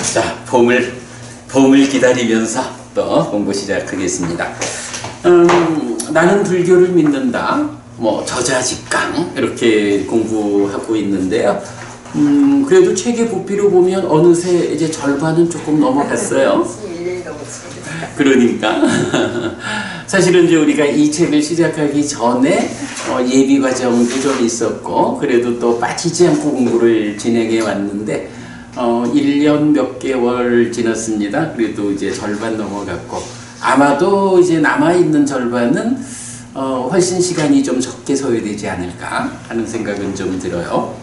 자, 봄을 기다리면서 또 공부 시작하겠습니다. 나는 불교를 믿는다. 뭐 저자직강 이렇게 공부하고 있는데요. 그래도 책의 부피로 보면 어느새 이제 절반은 조금 넘어갔어요. 그러니까 사실은 이제 우리가 이 책을 시작하기 전에 예비 과정도 좀 있었고, 그래도 또 빠지지 않고 공부를 진행해 왔는데 1년 몇 개월 지났습니다. 그래도 이제 절반 넘어갔고, 아마도 이제 남아있는 절반은 훨씬 시간이 좀 적게 소요되지 않을까 하는 생각은 좀 들어요.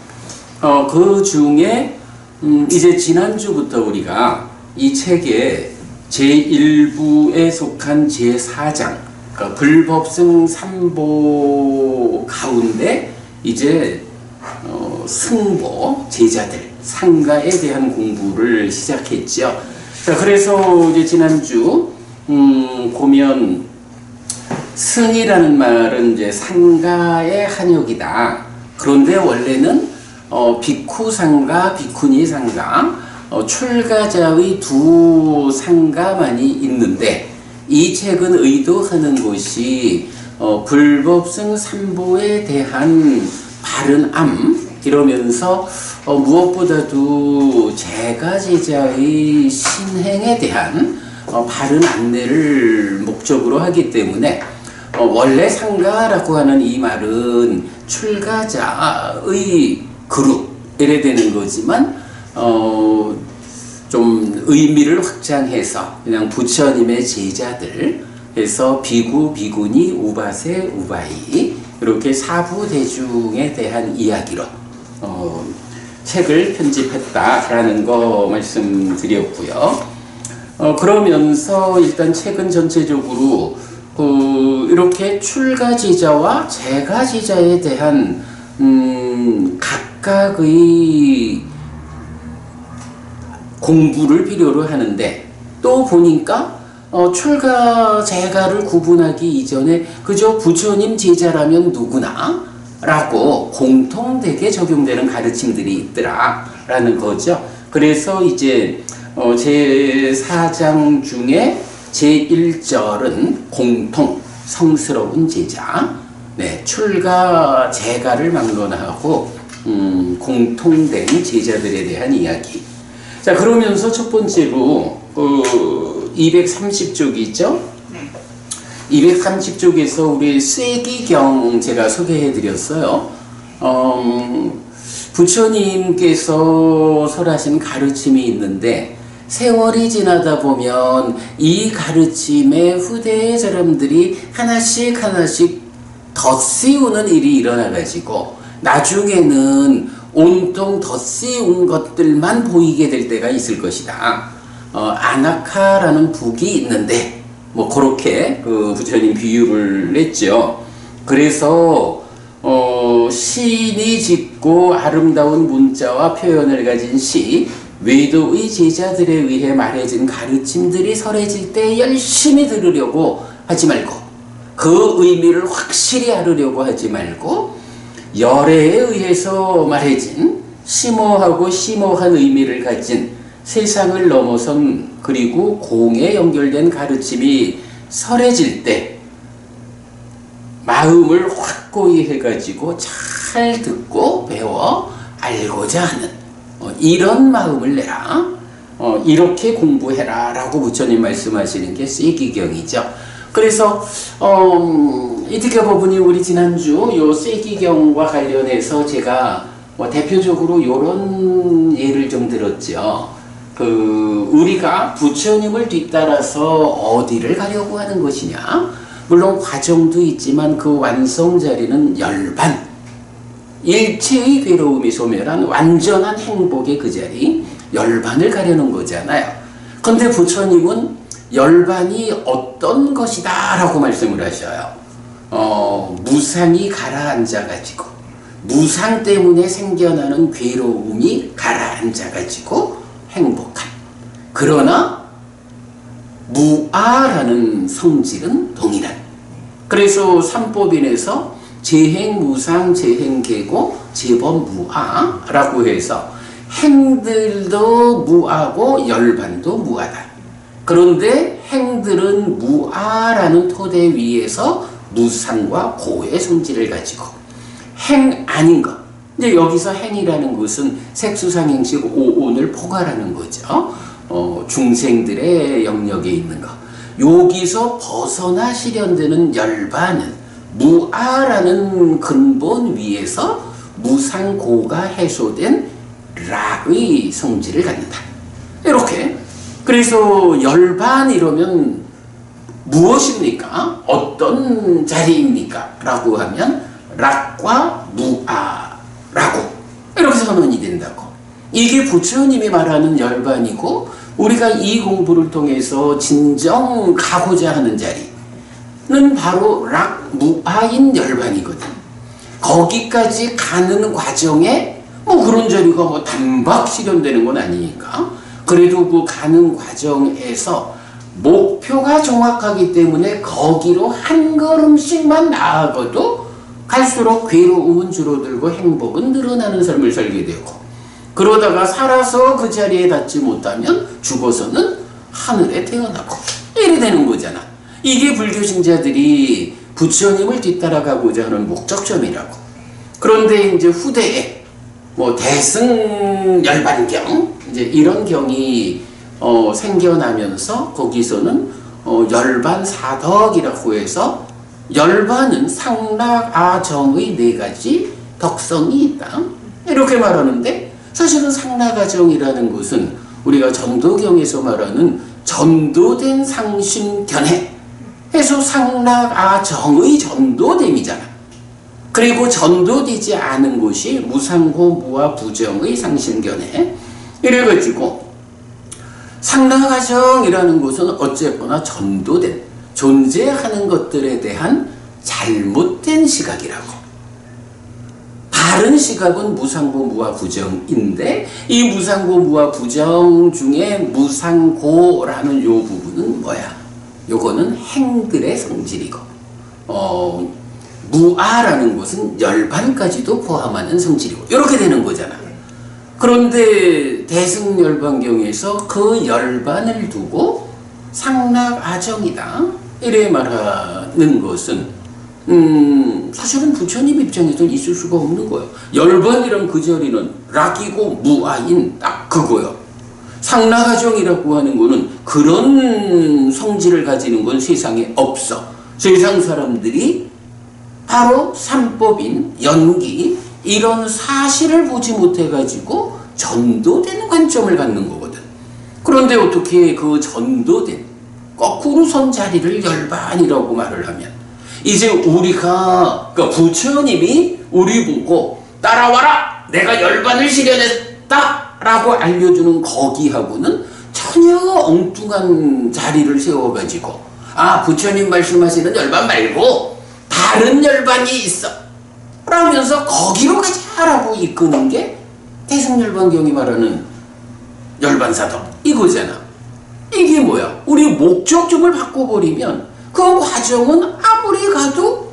그 중에 이제 지난주부터 우리가 이 책의 제1부에 속한 제4장, 그러니까 불법승 3보 가운데 이제 승보, 제자들, 상가에 대한 공부를 시작했죠. 자, 그래서 이제 지난주 보면 승이라는 말은 이제 상가의 한역이다. 그런데 원래는 비쿠 상가, 비쿠니 상가, 출가자의 두 상가만이 있는데, 이 책은 의도하는 것이 불법승 3보에 대한 바른 암, 이러면서 무엇보다도 제가 제자의 신행에 대한 바른 안내를 목적으로 하기 때문에 원래 상가라고 하는 이 말은 출가자의 그룹 이래 되는 거지만 좀 의미를 확장해서 그냥 부처님의 제자들 해서 비구, 비구니, 우바세, 우바이 이렇게 사부 대중에 대한 이야기로 책을 편집했다라는 거 말씀드렸고요. 그러면서 일단 책은 전체적으로 이렇게 출가 제자와 제가 제자에 대한 각각의 공부를 필요로 하는데, 또 보니까 출가 제가를 구분하기 이전에 그저 부처님 제자라면 누구나 라고 공통되게 적용되는 가르침들이 있더라 라는 거죠. 그래서 이제 제4장 중에 제1절은 공통, 성스러운 제자, 네, 출가 제가를 막론하고 공통된 제자들에 대한 이야기. 자, 그러면서 첫 번째로 230쪽이 있죠? 230쪽에서 우리 쇠기경 제가 소개해 드렸어요. 부처님께서 설하신 가르침이 있는데, 세월이 지나다 보면 이 가르침에 후대의 사람들이 하나씩 덧씌우는 일이 일어나가지고 나중에는 온통 덧씌운 것들만 보이게 될 때가 있을 것이다. 아나카라는 북이 있는데 뭐 그렇게 부처님 비유를 냈죠. 그래서 신이 짓고 아름다운 문자와 표현을 가진 시, 외도의 제자들에 의해 말해진 가르침들이 설해질 때 열심히 들으려고 하지 말고, 그 의미를 확실히 알으려고 하지 말고, 열애에 의해서 말해진 심오하고 심오한 의미를 가진 세상을 넘어선 그리고 공에 연결된 가르침이 설해질 때 마음을 확고히 해가지고 잘 듣고 배워 알고자 하는 이런 마음을 내라, 이렇게 공부해라 라고 부처님 말씀하시는 게 쇠기경이죠. 그래서 이득여 법문이 우리 지난주 요 쇠기경과 관련해서 제가 대표적으로 요런 예를 좀 들었죠. 우리가 부처님을 뒤따라서 어디를 가려고 하는 것이냐, 물론 과정도 있지만 그 완성 자리는 열반, 일체의 괴로움이 소멸한 완전한 행복의 그 자리, 열반을 가려는 거잖아요. 근데 부처님은 열반이 어떤 것이다 라고 말씀을 하셔요. 무상이 가라앉아가지고, 무상 때문에 생겨나는 괴로움이 가라앉아가지고 행복한, 그러나 무아라는 성질은 동일한. 그래서 삼법인에서 재행무상, 재행계고, 재범무아라고 해서 행들도 무아고 열반도 무아다. 그런데 행들은 무아라는 토대 위에서 무상과 고의 성질을 가지고, 행 아닌 것, 이제 여기서 행이라는 것은 색수상행식 오온을 포괄하는 거죠. 중생들의 영역에 있는 것. 여기서 벗어나 실현되는 열반은 무아라는 근본 위에서 무상고가 해소된 락의 성질을 갖는다. 이렇게. 그래서 열반 이러면 무엇입니까? 어떤 자리입니까? 라고 하면 락과 무아라고 이렇게 선언이 된다고. 이게 부처님이 말하는 열반이고, 우리가 이 공부를 통해서 진정 가고자 하는 자리는 바로 락 무아인 열반이거든. 거기까지 가는 과정에 뭐 그런 자리가 뭐 단박 실현되는 건 아니니까, 그래도 그 가는 과정에서 목표가 정확하기 때문에 거기로 한 걸음씩만 나아가도 갈수록 괴로움은 줄어들고 행복은 늘어나는 삶을 살게 되고, 그러다가 살아서 그 자리에 닿지 못하면 죽어서는 하늘에 태어나고 이래 되는 거잖아. 이게 불교 신자들이 부처님을 뒤따라가고자 하는 목적점이라고. 그런데 이제 후대에 뭐 대승열반경 이제 이런 경이 생겨나면서 거기서는 열반사덕이라고 해서, 열반은 상락아정의 4가지 덕성이 있다 이렇게 말하는데, 사실은 상락아정이라는 것은 우리가 전도경에서 말하는 전도된 상심견해 해서 상락아정의 전도됨이잖아. 그리고 전도되지 않은 것이 무상고 무아 부정의 상심견해. 이래가지고 상락아정이라는 것은 어쨌거나 전도된, 존재하는 것들에 대한 잘못된 시각이라고. 다른 시각은 무상고 무아 부정인데, 이 무상고 무아 부정 중에 무상고라는 요 부분은 뭐야? 요거는 행들의 성질이고, 무아라는 것은 열반까지도 포함하는 성질이고, 이렇게 되는 거잖아. 그런데 대승열반경에서 그 열반을 두고 상락아정이다 이래 말하는 것은 사실은 부처님 입장에서는 있을 수가 없는 거예요. 열반이란 그 자리는 락이고 무아인 딱 그거예요. 상락아정이라고 하는 거는 그런 성질을 가지는 건 세상에 없어. 세상 사람들이 바로 삼법인 연기 이런 사실을 보지 못해가지고 전도되는 관점을 갖는 거거든. 그런데 어떻게 그 전도된 거꾸로 선 자리를 열반이라고 말을 하면, 이제 우리가, 그러니까 부처님이 우리 보고 따라와라 내가 열반을 실현했다 라고 알려주는 거기하고는 전혀 엉뚱한 자리를 세워가지고, 아 부처님 말씀하시는 열반 말고 다른 열반이 있어 라면서 거기로 가자라고 이끄는 게 대승열반경이 말하는 열반사덕 이거잖아. 이게 뭐야? 우리 목적점을 바꿔버리면 그 과정은 아무리 가도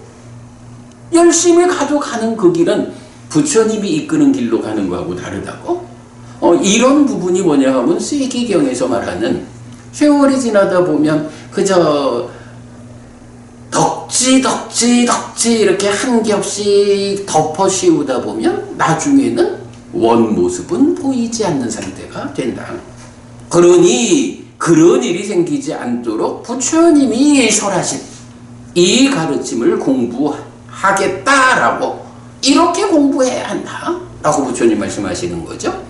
열심히 가도 가는 그 길은 부처님이 이끄는 길로 가는 거하고 다르다고? 이런 부분이 뭐냐 하면 쇠기경에서 말하는, 세월이 지나다 보면 그저 덕지 이렇게 한 겹씩 덮어 씌우다 보면 나중에는 원 모습은 보이지 않는 상태가 된다. 그러니 그런 일이 생기지 않도록 부처님이 설하신 이 가르침을 공부하겠다라고, 이렇게 공부해야 한다라고 부처님 말씀하시는 거죠.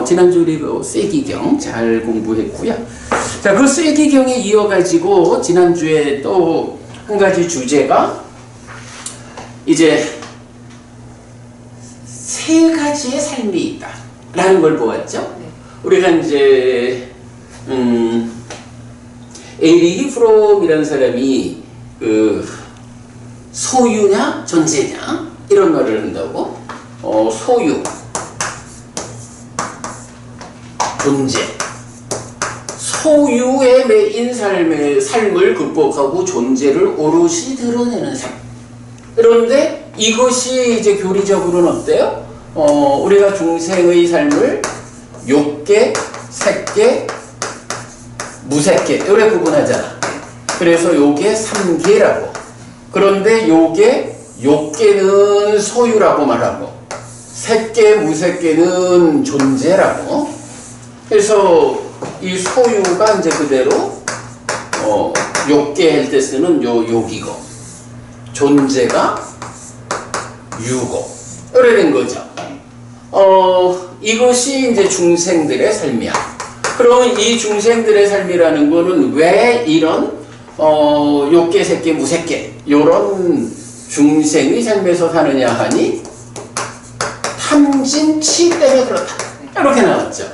지난주 우리 그 쇠기경 잘 공부했고요. 자, 그 쇠기경에 이어가지고 지난주에 또 한 가지 주제가 이제 3가지의 삶이 있다 라는 걸 보았죠. 네. 우리가 이제 에리히 프롬이라는 사람이 그 소유냐 존재냐 이런 말을 한다고. 소유, 존재, 소유에 매인 삶을 극복하고 존재를 오롯이 드러내는 삶. 그런데 이것이 이제 교리적으로는 어때요? 우리가 중생의 삶을 욕계, 색계, 무색계 이렇게 구분하잖아. 그래서 요게 3계라고. 그런데 요게 욕계는 소유라고 말하고 색계, 무색계는 존재라고. 그래서 이 소유가 이제 그대로 욕계 할 때 쓰는 요 욕이고 존재가 유고 이래 된 거죠. 이것이 이제 중생들의 삶이야. 그러면 이 중생들의 삶이라는 거는 왜 이런 욕계, 색계, 무색계 요런 중생의 삶에서 사느냐 하니 탐진치 때문에 그렇다. 이렇게 나왔죠.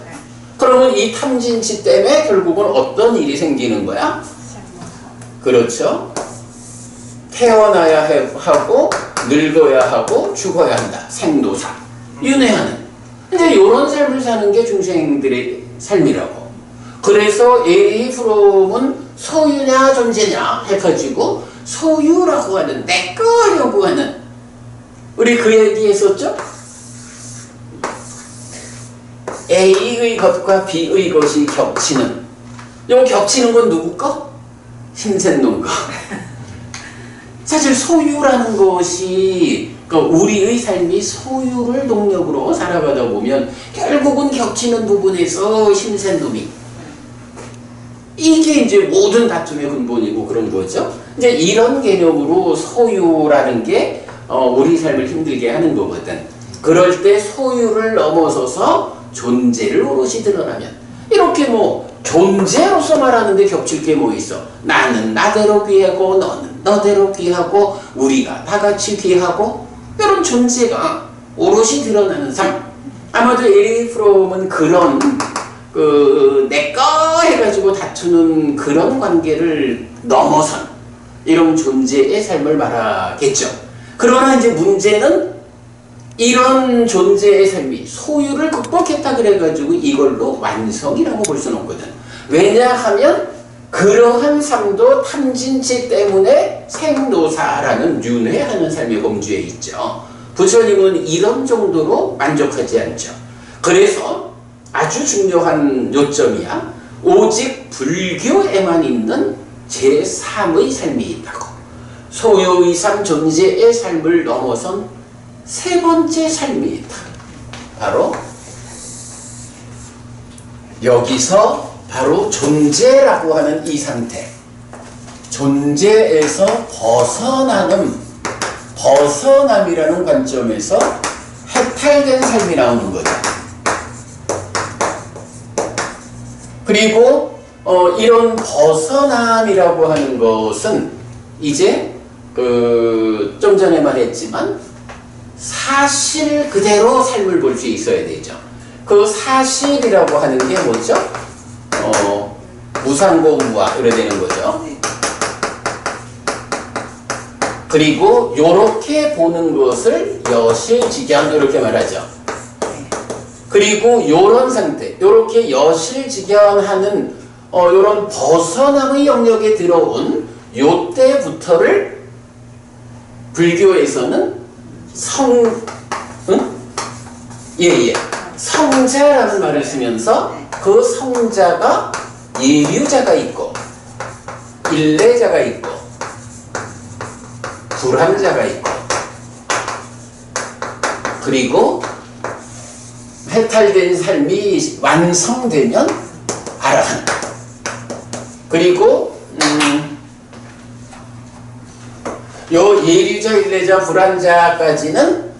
그러면 이 탐진치 때문에 결국은 어떤 일이 생기는 거야? 그렇죠. 태어나야 하고 늙어야 하고 죽어야 한다. 생도사. 윤회하는. 이제 이런 삶을 사는 게 중생들의 삶이라고. 그래서 에리 프롬은 소유냐 존재냐 해가지고 소유라고 하는 내 거라고 하는 우리 그 얘기했었죠? A의 것과 B의 것이 겹치는 요 겹치는 건 누구 거? 힘센 놈 거. 사실 소유라는 것이 우리의 삶이 소유를 동력으로 살아가다 보면 결국은 겹치는 부분에서 힘센 놈이 이게 이제 모든 다툼의 근본이고 그런 거죠. 이제 이런 개념으로 소유라는 게 우리 삶을 힘들게 하는 거거든. 그럴 때 소유를 넘어서서 존재를 오롯이 드러나면 이렇게 뭐 존재로서 말하는데 겹칠 게 뭐 있어. 나는 나대로 귀하고 너는 너대로 귀하고 우리가 다 같이 귀하고 이런 존재가 오롯이 드러나는 삶. 아마도 에리 프롬은 그런 내꺼 해가지고 다투는 그런 관계를 넘어선 이런 존재의 삶을 말하겠죠. 그러나 이제 문제는 이런 존재의 삶이 소유를 극복했다 그래가지고 이걸로 완성이라고 볼 수는 없거든. 왜냐하면 그러한 삶도 탐진치 때문에 생노사라는 윤회하는 삶의 범주에 있죠. 부처님은 이런 정도로 만족하지 않죠. 그래서 아주 중요한 요점이야. 오직 불교에만 있는 제3의 삶이 있다고. 소유의 삶, 존재의 삶을 넘어선 세 번째 삶이 있다. 바로 여기서 바로 존재라고 하는 이 상태. 존재에서 벗어남이라는 관점에서 해탈된 삶이 나오는 거죠. 그리고 이런 벗어남이라고 하는 것은 이제 좀 전에 말했지만 사실 그대로 삶을 볼 수 있어야 되죠. 그 사실이라고 하는 게 뭐죠? 무상고무와 이래 되는 거죠. 그리고 요렇게 보는 것을 여실직양 이렇게 말하죠. 그리고 요런 상태, 요렇게 여실직양하는 요런 벗어남의 영역에 들어온 요때부터를 불교에서는 성자라는 말을 쓰면서 그 성자가 예류자가 있고 일례자가 있고 불함자가 있고 그리고 해탈된 삶이 완성되면 아라한. 그리고 요 예류자, 일례자, 불함자까지는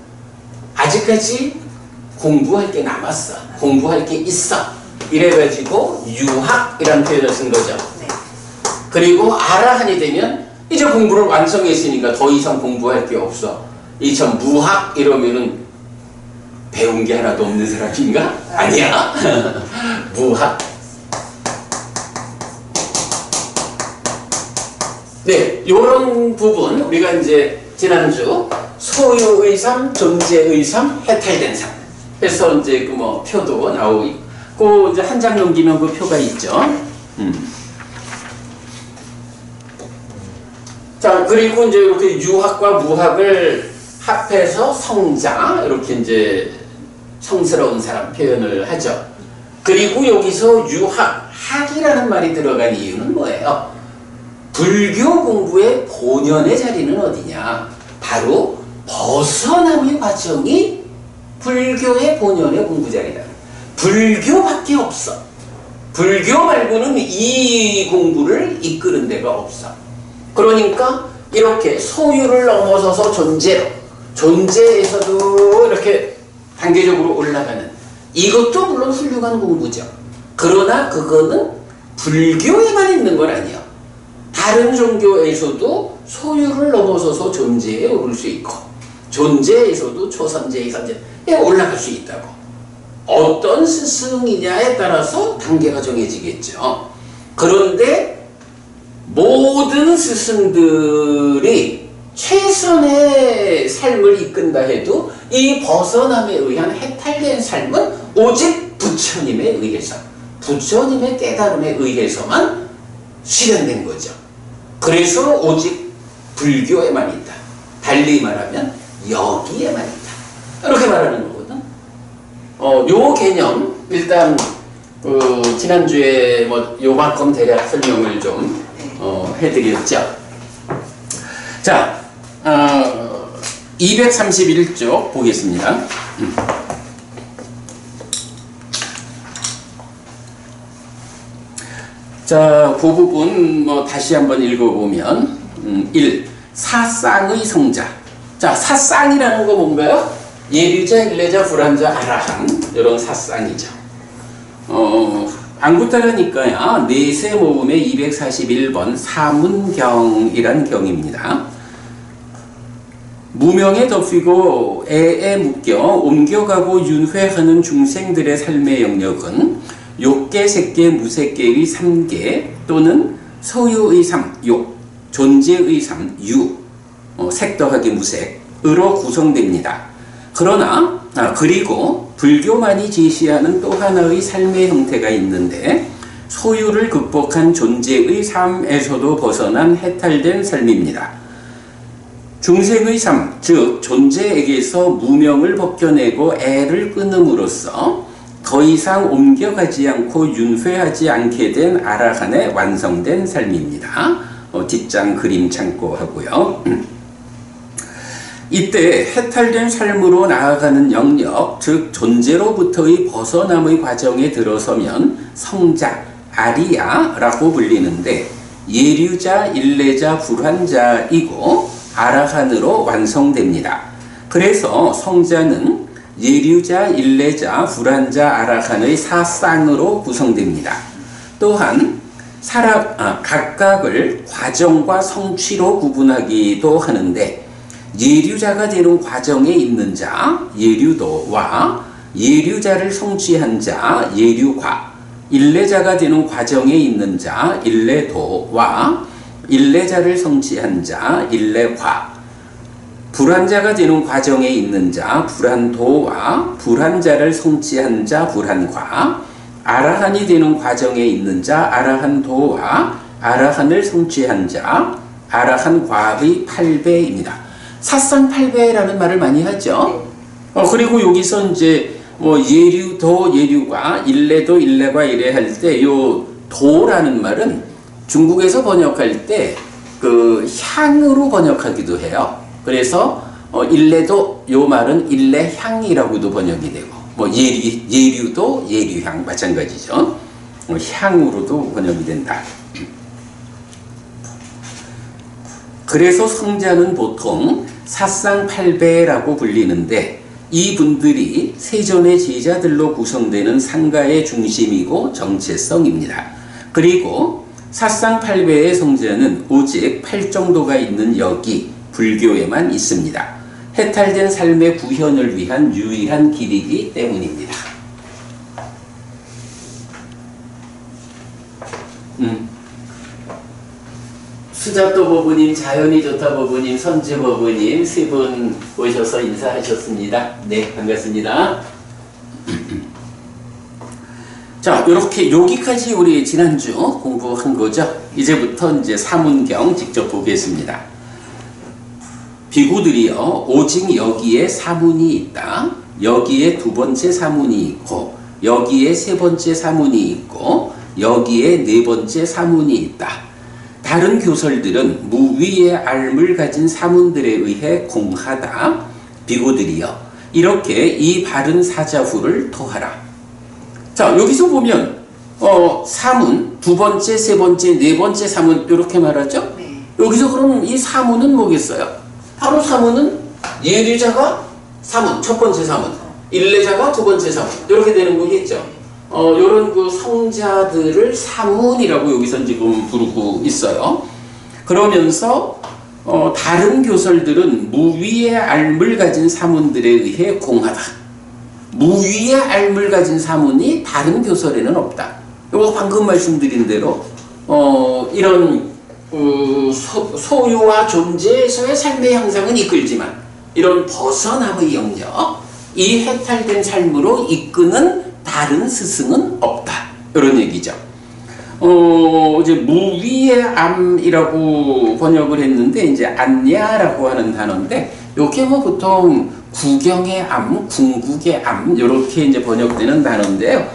아직까지 공부할 게 남았어. 공부할 게 있어. 이래가지고 유학이라는 표현을 쓴 거죠. 그리고 아라한이 되면 이제 공부를 완성했으니까 더 이상 공부할 게 없어. 이 참 무학 이러면은 배운 게 하나도 없는 사람인가? 아니야. 무학. 네, 요런 부분 우리가 이제 지난주 소유의 삶, 존재의 삶, 해탈된 삶. 그래서 이제 그 뭐 표도 나오고 있고 이제 한 장 넘기면 그 표가 있죠. 자, 그리고 이제 이렇게 유학과 무학을 합해서 성자 이렇게 이제 성스러운 사람 표현을 하죠. 그리고 여기서 유학, 학이라는 말이 들어간 이유는 뭐예요? 불교 공부의 본연의 자리는 어디냐? 바로 벗어남의 과정이 불교의 본연의 공부 자리다. 불교밖에 없어. 불교 말고는 이 공부를 이끄는 데가 없어. 그러니까 이렇게 소유를 넘어서서 존재로, 존재에서도 이렇게 단계적으로 올라가는, 이것도 물론 훌륭한 공부죠. 그러나 그거는 불교에만 있는 건 아니에요. 다른 종교에서도 소유를 넘어서서 존재에 오를 수 있고, 존재에서도 초선제, 이선제에 올라갈 수 있다고. 어떤 스승이냐에 따라서 단계가 정해지겠죠. 그런데 모든 스승들이 최선의 삶을 이끈다 해도 이 벗어남에 의한 해탈된 삶은 오직 부처님에 의해서, 부처님의 깨달음에 의해서만 실현된 거죠. 그래서 오직 불교에만 있다. 달리 말하면 여기에만 있다. 이렇게 말하는 거거든. 요 개념 일단 지난주에 뭐 요만큼 대략 설명을 좀 해드렸죠. 자, 231쪽 보겠습니다. 자, 그 부분 뭐 다시 한번 읽어보면 1. 사쌍의 성자. 자, 사쌍이라는 거 뭔가요? 예류자, 일레자, 불환자, 아라한, 이런 사쌍이죠. 안 붙들으니까요. 네세 모음의 241번 사문경이란 경입니다. 무명에 덮이고 애에 묶여 옮겨가고 윤회하는 중생들의 삶의 영역은 욕계, 색계, 무색계의 3계 또는 소유의 3, 욕, 존재의 3, 유, 색 더하기 무색으로 구성됩니다. 그러나 그리고 불교만이 제시하는 또 하나의 삶의 형태가 있는데 소유를 극복한 존재의 삶에서도 벗어난 해탈된 삶입니다. 중생의 삶, 즉 존재에게서 무명을 벗겨내고 애를 끊음으로써 더 이상 옮겨가지 않고 윤회하지 않게 된 아라한의 완성된 삶입니다. 뒷장 그림 참고하고요. 이때 해탈된 삶으로 나아가는 영역, 즉 존재로부터의 벗어남의 과정에 들어서면 성자, 아리야라고 불리는데 예류자, 일레자, 불환자이고 아라한으로 완성됩니다. 그래서 성자는 예류자, 일레자, 불환자, 아라한의 사쌍으로 구성됩니다. 또한 각각을 과정과 성취로 구분하기도 하는데 예류자가 되는 과정에 있는 자, 예류도와 예류자를 성취한 자, 예류과, 일레자가 되는 과정에 있는 자, 일레도와 일레자를 성취한 자, 일레과, 불환자가 되는 과정에 있는 자, 불환도와 불환자를 성취한 자, 불환과, 아라한이 되는 과정에 있는 자, 아라한도와 아라한을 성취한 자, 아라한과의 8배입니다. 사쌍 8배라는 말을 많이 하죠. 그리고 여기서 이제 뭐 예류도, 예류과, 일레도, 일레과 이래 할 때 요 도라는 말은 중국에서 번역할 때 그 향으로 번역하기도 해요. 그래서 일레도 요 말은 일레향이라고도 번역이 되고 뭐 예류도 예류향 마찬가지죠. 향으로도 번역이 된다. 그래서 성자는 보통 사쌍팔배라고 불리는데 이분들이 세존의 제자들로 구성되는 상가의 중심이고 정체성입니다. 그리고 사쌍팔배의 성자는 오직 8정도가 있는 여기 불교에만 있습니다. 해탈된 삶의 구현을 위한 유일한 길이기 때문입니다. 수자또 법부님, 자연이 좋다 법부님, 선주 법부님 세 분 오셔서 인사하셨습니다. 네, 반갑습니다. 자, 이렇게 여기까지 우리 지난주 공부한 거죠. 이제부터 이제 사문경 직접 보겠습니다. 비구들이요, 오직 여기에 사문이 있다. 여기에 두 번째 사문이 있고 여기에 세 번째 사문이 있고 여기에 네 번째 사문이 있다. 다른 교설들은 무위의 알을 가진 사문들에 의해 공하다. 비고들이여 이렇게 이 바른 사자후를 토하라. 자, 여기서 보면 사문 두 번째, 세 번째, 네 번째 사문 이렇게 말하죠. 네. 여기서 그럼 이 사문은 뭐겠어요? 바로 사문은 예류자가 사문, 첫 번째 사문, 일례자가 두 번째 사문 이렇게 되는 거겠죠. 요런 그 성자들을 사문이라고 여기서 지금 부르고 있어요. 그러면서 다른 교설들은 무위의 알을 가진 사문들에 의해 공하다. 무위의 알을 가진 사문이 다른 교설에는 없다. 요거 방금 말씀드린 대로 이런 소유와 존재에서의 삶의 형상은 이끌지만 이런 벗어남의 영역, 이 해탈된 삶으로 이끄는 다른 스승은 없다. 이런 얘기죠. 이제 무위의 암이라고 번역을 했는데 이제 안야라고 하는 단어인데 요게 뭐 보통 구경의 암, 궁극의 암 이렇게 이제 번역되는 단어인데요.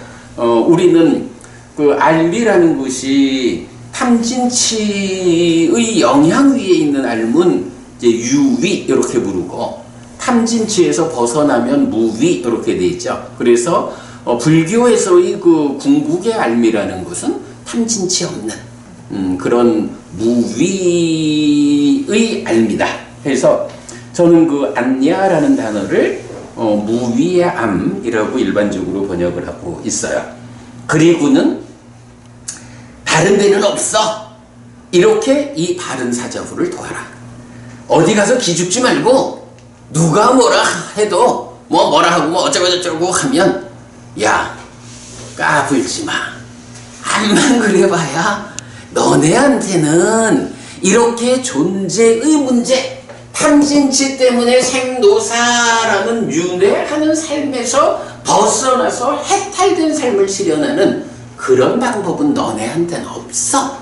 우리는 그 알미라는 것이 탐진치의 영향 위에 있는 알문 이제 유위 이렇게 부르고 탐진치에서 벗어나면 무위 이렇게 돼 있죠. 그래서 불교에서의 그 궁극의 알미라는 것은 탐진치 없는 그런 무위의 알미다. 그래서 저는 그 안야라는 단어를 무위의 암이라고 일반적으로 번역을 하고 있어요. 그리고는 다른 데는 없어. 이렇게 이 바른 사자후를 도하라. 어디 가서 기죽지 말고 누가 뭐라 해도 뭐라 하고 뭐 어쩌고 하면 야 까불지 마. 암만 그래봐야 너네한테는 이렇게 존재의 문제 탐진치 때문에 생노사라는 윤회하는 삶에서 벗어나서 해탈된 삶을 실현하는 그런 방법은 너네한테는 없어.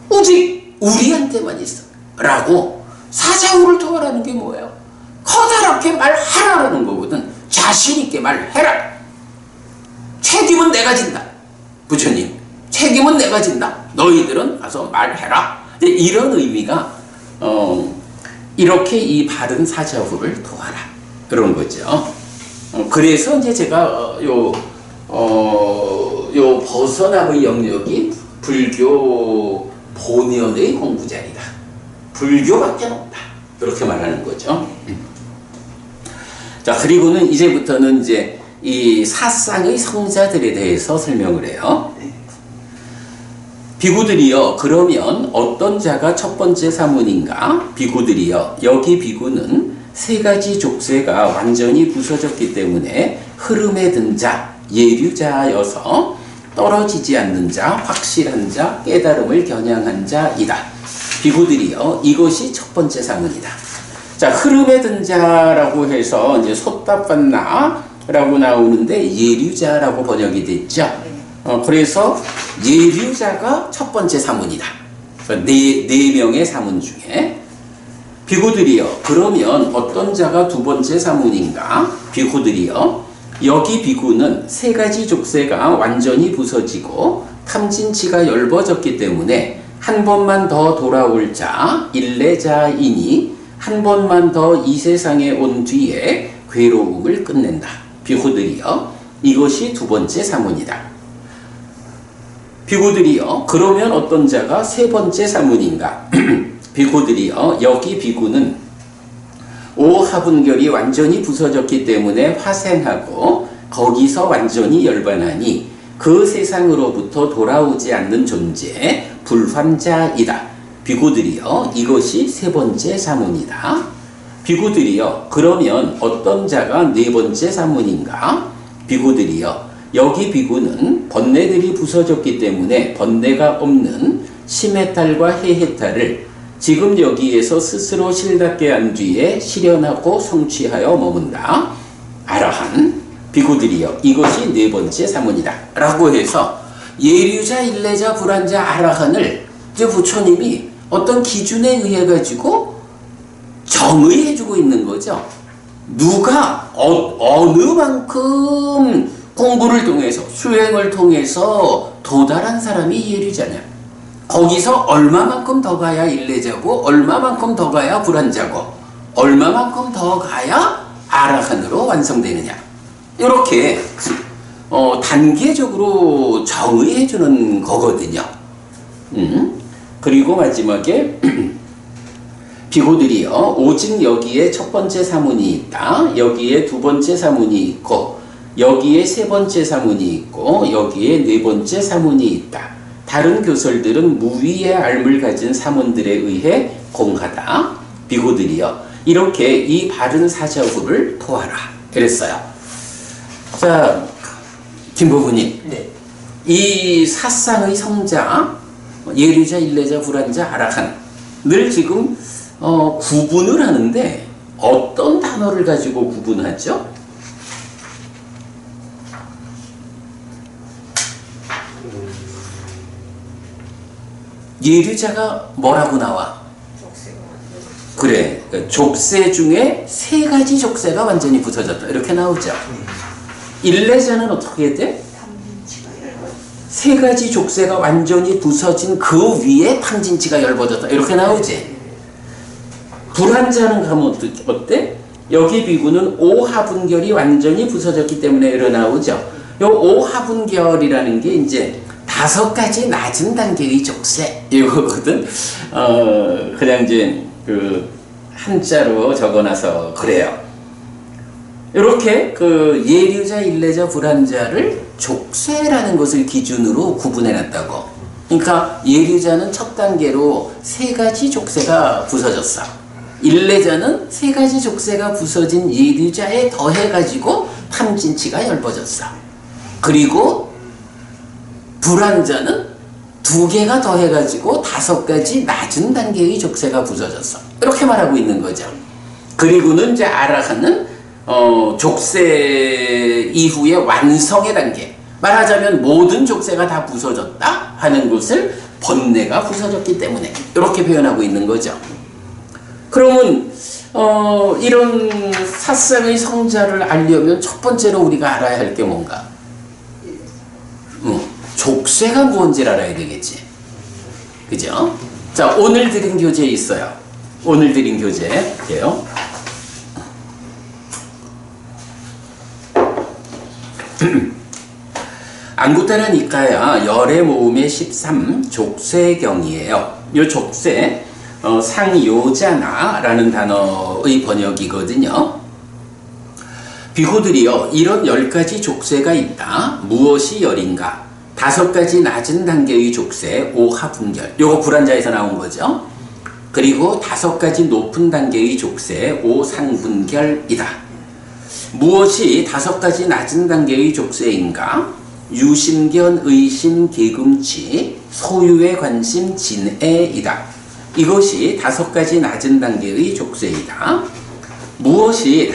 오직 우리한테만 있어. 라고 사자후를 토하라는 게 뭐예요? 커다랗게 말하라는 거거든. 자신있게 말해라. 책임은 내가 진다. 부처님, 책임은 내가 진다. 너희들은 가서 말해라. 이런 의미가 이렇게 이 바른 사자후를 토하라. 그런 거죠. 그래서 이제 제가 요 벗어남의 영역이 불교 본연의 공부자리다. 불교밖에 없다. 그렇게 말하는 거죠. 자, 그리고는 이제부터는 이제 이 사상의 성자들에 대해서 설명을 해요. 비구들이여 그러면 어떤 자가 첫 번째 사문인가? 비구들이여 여기 비구는 세 가지 족쇄가 완전히 부서졌기 때문에 흐름에 든 자, 예류자여서 떨어지지 않는 자, 확실한 자, 깨달음을 겨냥한 자이다. 비구들이여 이것이 첫 번째 사문이다. 자, 흐름에 든 자라고 해서 이제 솥답받나라고 나오는데 예류자라고 번역이 됐죠. 그래서 예류자가 첫 번째 사문이다. 네 명의 사문 중에 비구들이여 그러면 어떤 자가 두 번째 사문인가? 비구들이여 여기 비구는 세 가지 족쇄가 완전히 부서지고 탐진치가 엷어졌기 때문에 한 번만 더 돌아올 자 일례자이니 한 번만 더 이 세상에 온 뒤에 괴로움을 끝낸다. 비구들이여 이것이 두 번째 사문이다. 비구들이여 그러면 어떤 자가 세 번째 사문인가? 비구들이여 여기 비구는 오하분결이 완전히 부서졌기 때문에 화생하고 거기서 완전히 열반하니 그 세상으로부터 돌아오지 않는 존재 불환자이다. 비구들이여 이것이 세 번째 사문이다. 비구들이여 그러면 어떤 자가 네 번째 사문인가? 비구들이여 여기 비구는 번뇌들이 부서졌기 때문에 번뇌가 없는 심해탈과 해해탈을 지금 여기에서 스스로 실답게 한 뒤에 실현하고 성취하여 머문다. 아라한 비구들이여 이것이 네 번째 사문이다. 라고 해서 예류자, 일례자, 불환자, 아라한을 이제 부처님이 어떤 기준에 의해 가지고 정의해주고 있는 거죠. 누가 어느 만큼 공부를 통해서 수행을 통해서 도달한 사람이 예류자냐. 거기서 얼마만큼 더 가야 일례자고 얼마만큼 더 가야 불환자고 얼마만큼 더 가야 아라한으로 완성되느냐. 이렇게 단계적으로 정의해 주는 거거든요. 그리고 마지막에 비고들이요, 오직 여기에 첫 번째 사문이 있다. 여기에 두 번째 사문이 있고 여기에 세 번째 사문이 있고 여기에 네 번째 사문이 있다. 다른 교설들은 무위의 알물 가진 사문들에 의해 공하다. 비고들이요, 이렇게 이 바른 사자후를 토하라 그랬어요. 자, 김부부님, 네. 이 사상의 성자, 예류자, 일례자, 불환자, 아라한을 지금 구분을 하는데 어떤 단어를 가지고 구분하죠? 예류자가 뭐라고 나와? 그래, 족쇄 중에 세 가지 족쇄가 완전히 부서졌다 이렇게 나오죠. 일례자는 어떻게 돼? 세 가지 족쇄가 완전히 부서진 그 위에 탐진치가 열버졌다 이렇게 나오지. 불환자는 가면 어때? 여기 비구는 오하분결이 완전히 부서졌기 때문에 일어나오죠. 요 오하분결이라는 게 이제 5가지 낮은 단계의 족쇄 이거거든. 그냥 이제 그 한자로 적어놔서 그래요. 이렇게 그 예류자, 일례자, 불환자를 족쇄라는 것을 기준으로 구분해놨다고. 그러니까 예류자는 첫 단계로 3가지 족쇄가 부서졌어. 일례자는 3가지 족쇄가 부서진 예류자에 더해가지고 탐진치가 열버졌어. 그리고 불환자는 2개가 더해가지고 5가지 낮은 단계의 족쇄가 부서졌어. 이렇게 말하고 있는 거죠. 그리고는 이제 아라한은 족쇄 이후의 완성의 단계, 말하자면 모든 족쇄가 다 부서졌다 하는 것을 번뇌가 부서졌기 때문에 이렇게 표현하고 있는 거죠. 그러면 이런 사상의 성자를 알려면 첫 번째로 우리가 알아야 할 게 뭔가? 족쇄가 무엇인지를 알아야 되겠지. 그죠? 자, 오늘 드린 교재 있어요. 오늘 드린 교재예요. 앙구타라 니카야 열의 모음의 13 족쇄경이에요. 이 족쇄 상요자나라는 단어의 번역이거든요. 비고들이요, 이런 10가지 족쇄가 있다. 무엇이 열인가? 5가지 낮은 단계의 족쇄 오하분결, 요거 불환자에서 나온 거죠. 그리고 5가지 높은 단계의 족쇄 오상분결이다. 무엇이 5가지 낮은 단계의 족쇄인가? 유심견, 의심, 계금치, 소유의 관심, 진애이다. 이것이 5가지 낮은 단계의 족쇄이다. 무엇이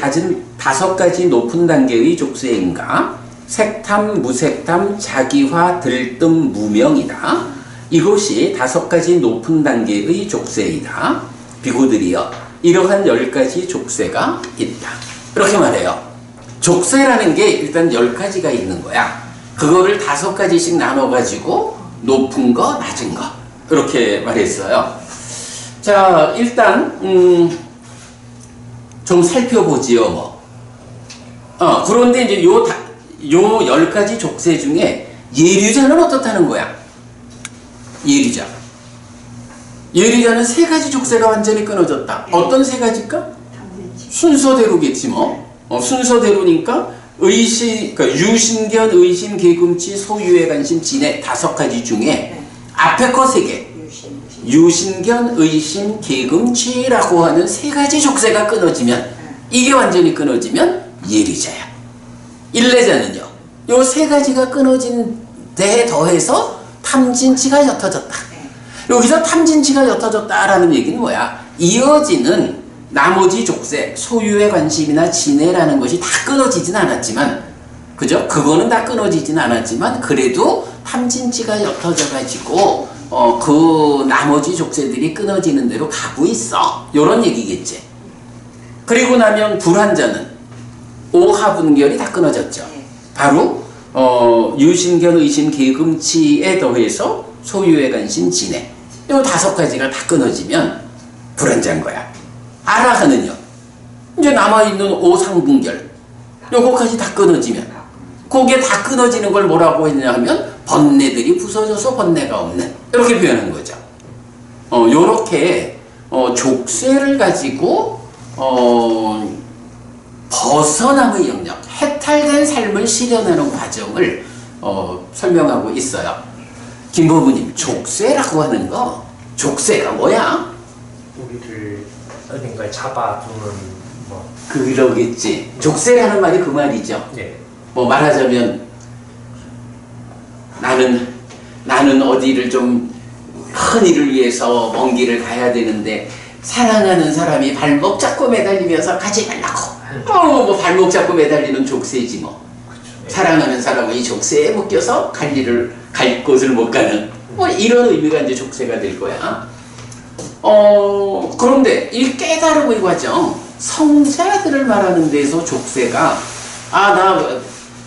5가지 높은 단계의 족쇄인가? 색탐, 무색탐, 자기화, 들뜸, 무명이다. 이것이 5가지 높은 단계의 족쇄이다. 비고들이여, 이러한 10가지 족쇄가 있다. 이렇게 말해요. 족쇄라는 게 일단 10가지가 있는 거야. 그거를 5가지씩 나눠가지고 높은 거, 낮은 거 이렇게 말했어요. 자, 일단 좀 살펴보지요. 뭐. 그런데 이제 요 10가지 족쇄 중에 예류자는 어떻다는 거야? 예류자는 3가지 족쇄가 완전히 끊어졌다. 어떤 3가지일까? 순서대로겠지 뭐. 순서대로니까 그러니까 유심견, 의심, 계금치, 소유의 관심, 진애 5가지 중에 앞에 거 3개. 유심견, 의심, 계금치라고 하는 3가지 족쇄가 끊어지면, 이게 완전히 끊어지면 예류자야. 일례자는요, 요 3가지가 끊어진 데에 더해서 탐진치가 옅어졌다. 여기서 탐진치가 옅어졌다라는 얘기는 뭐야? 이어지는 나머지 족쇄, 소유의 관심이나 진애라는 것이 다 끊어지진 않았지만, 그죠? 그거는 다 끊어지진 않았지만, 그래도 탐진치가 옅어져가지고, 그 나머지 족쇄들이 끊어지는 대로 가고 있어. 요런 얘기겠지. 그리고 나면 불환자는 오하분결이 다 끊어졌죠. 바로 유신견, 의신, 계금치에 더해서 소유의 간신, 진해. 요 5가지가 다 끊어지면 불안자인 거야. 아라하는요. 이제 남아있는 오상분결. 요거까지 다 끊어지면. 그게 다 끊어지는 걸 뭐라고 했냐 하면 번뇌들이 부서져서 번뇌가 없는. 이렇게 표현한 거죠. 요렇게 족쇄를 가지고 벗어남의 영역, 해탈된 삶을 실현하는 과정을 설명하고 있어요. 김부부님, 족쇄라고 하는 거, 족쇄가 뭐야? 우리를 어딘가에 잡아두는 뭐. 그러겠지. 족쇄라는 말이 그 말이죠. 네. 뭐 말하자면 나는 어디를 좀 큰 일을 위해서 먼 길을 가야 되는데 사랑하는 사람이 발목 잡고 매달리면서 가지 말라고. 뭐 발목 잡고 매달리는 족쇄지 뭐. 그쵸. 사랑하는 사람은 이 족쇄에 묶여서 갈 곳을 못 가는 뭐 이런 의미가 이제 족쇄가 될 거야. 그런데 이 깨달음의 과정, 성자들을 말하는 데서 족쇄가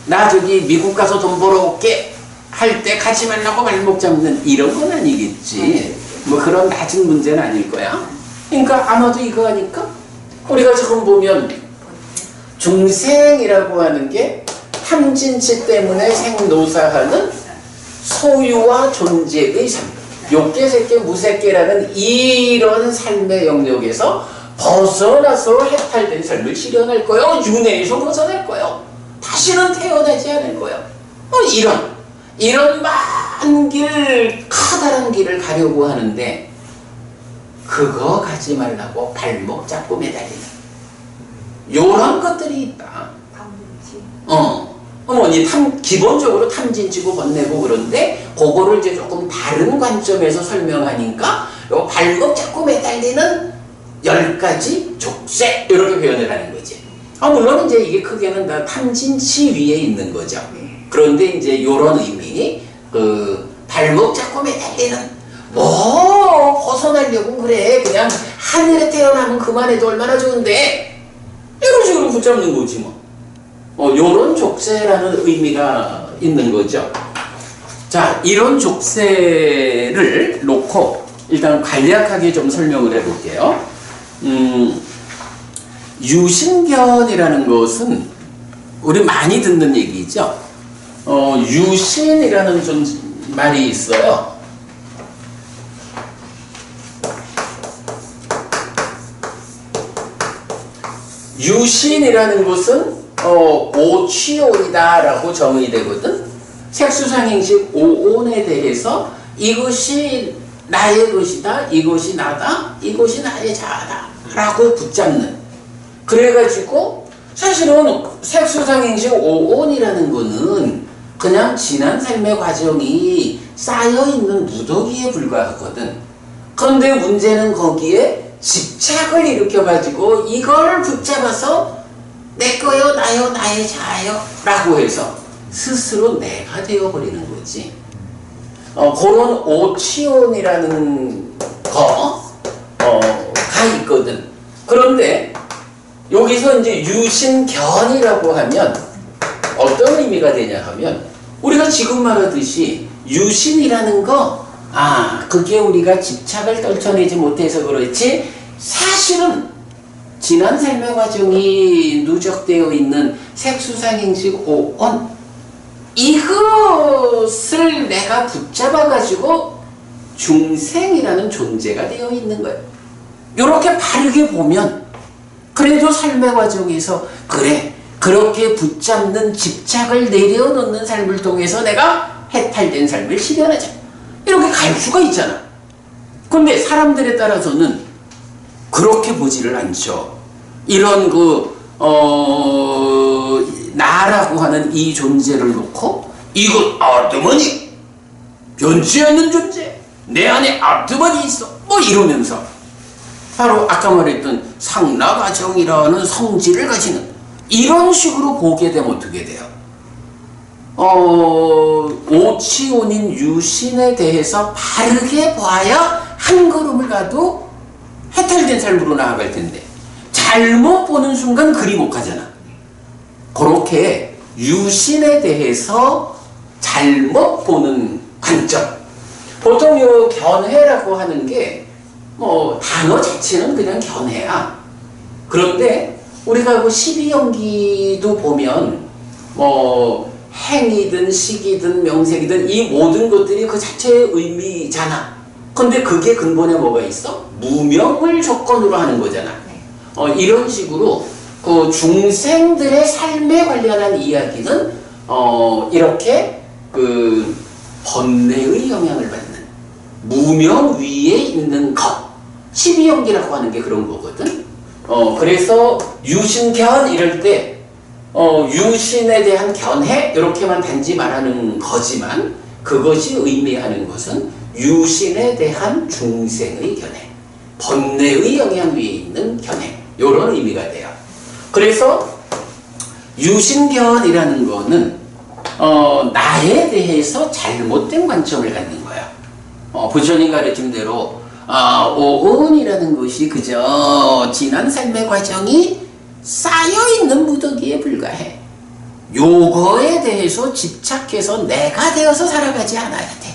나 저기 미국 가서 돈 벌어올게 할 때 가지 말라고 발목 잡는 이런 건 아니겠지. 뭐 그런 낮은 문제는 아닐 거야. 그러니까 아마도 이거 하니까 우리가 지금 보면 중생이라고 하는 게 탐진치 때문에 생노사하는 소유와 존재의 삶, 욕계, 색계, 무색계라는 이런 삶의 영역에서 벗어나서 해탈된 삶을 실현할 거요. 윤회에서 벗어날 거요. 다시는 태어나지 않을 거요. 이런 많은 길, 커다란 길을 가려고 하는데 그거 가지 말라고 발목 잡고 매달리는 요런 것들이 있다. 기본적으로 탐진치고 번뇌고 그런데 그거를 이제 조금 다른 관점에서 설명하니까 요 발목 잡고 매달리는 10가지 족쇄 이렇게 표현을 하는 거지. 물론 이제 이게 크게는 다 탐진치 위에 있는 거죠. 그런데 이제 요런 의미, 발목 잡고 매달리는 뭐 벗어나려고 그래. 그냥 하늘에 태어나면 그만해도 얼마나 좋은데 이런 식으로 붙잡는 거지 뭐. 요런 족쇄라는 의미가 있는 거죠. 자, 이런 족쇄를 놓고 일단 간략하게 좀 설명을 해볼게요. 유신견이라는 것은 우리 많이 듣는 얘기죠. 유신이라는 말이 있어요. 유신이라는 것은 오취온이다라고 정의되거든. 색수상행식 오온에 대해서 이것이 나의 것이다, 이것이 나다, 이것이 나의 자아다 라고 붙잡는. 그래가지고 사실은 색수상행식 오온이라는 거는 그냥 지난 삶의 과정이 쌓여있는 무더기에 불과하거든. 그런데 문제는 거기에 집착을 일으켜가지고 이걸 붙잡아서 내 거요, 나요, 나의 자아요 라고 해서 스스로 내가 되어버리는 거지. 그런 오치온이라는 거가 있거든. 그런데 여기서 이제 유신견이라고 하면 어떤 의미가 되냐 하면 우리가 지금 말하듯이 유신이라는 거, 그게 우리가 집착을 떨쳐내지 못해서 그렇지 사실은 지난 삶의 과정이 누적되어 있는 색수상행식 오온 이것을 내가 붙잡아가지고 중생이라는 존재가 되어 있는 거예요. 이렇게 바르게 보면 그래도 삶의 과정에서 그래 그렇게 붙잡는 집착을 내려놓는 삶을 통해서 내가 해탈된 삶을 실현하자 이렇게 갈 수가 있잖아. 그런데 사람들에 따라서는 그렇게 보지를 않죠. 이런 나라고 하는 이 존재를 놓고 이것 아드머니 변치 않는 존재 내 안에 아드머니 있어 뭐 이러면서 바로 아까 말했던 상나가정이라는 성질을 가지는 이런 식으로 보게 되면 어떻게 돼요? 오치온인 유신에 대해서 바르게 봐야 한 걸음을 가도 해탈된 삶으로 나아갈 텐데 잘못 보는 순간 그리 못 가잖아. 그렇게 유신에 대해서 잘못 보는 관점. 보통 요 견해라고 하는 게 뭐 단어 자체는 그냥 견해야. 그런데 우리가 그 12연기도 보면 뭐 행이든 시기든 명색이든 이 모든 것들이 그 자체의 의미잖아. 근데 그게 근본에 뭐가 있어? 무명을 조건으로 하는 거잖아. 이런 식으로 그 중생들의 삶에 관련한 이야기는 이렇게 그 번뇌의 영향을 받는 무명 위에 있는 것, 12연기라고 하는 게 그런 거거든. 그래서 유신견 이럴 때 유신에 대한 견해 이렇게만 단지 말하는 거지만 그것이 의미하는 것은 유신에 대한 중생의 견해, 번뇌의 영향 위에 있는 견해, 이런 의미가 돼요. 그래서 유신견이라는 거는 나에 대해서 잘못된 관점을 갖는 거야. 부처님 가르침대로 오온이라는 것이 그저 지난 삶의 과정이 쌓여있는 무더기에 불과해. 요거에 대해서 집착해서 내가 되어서 살아가지 않아야 돼.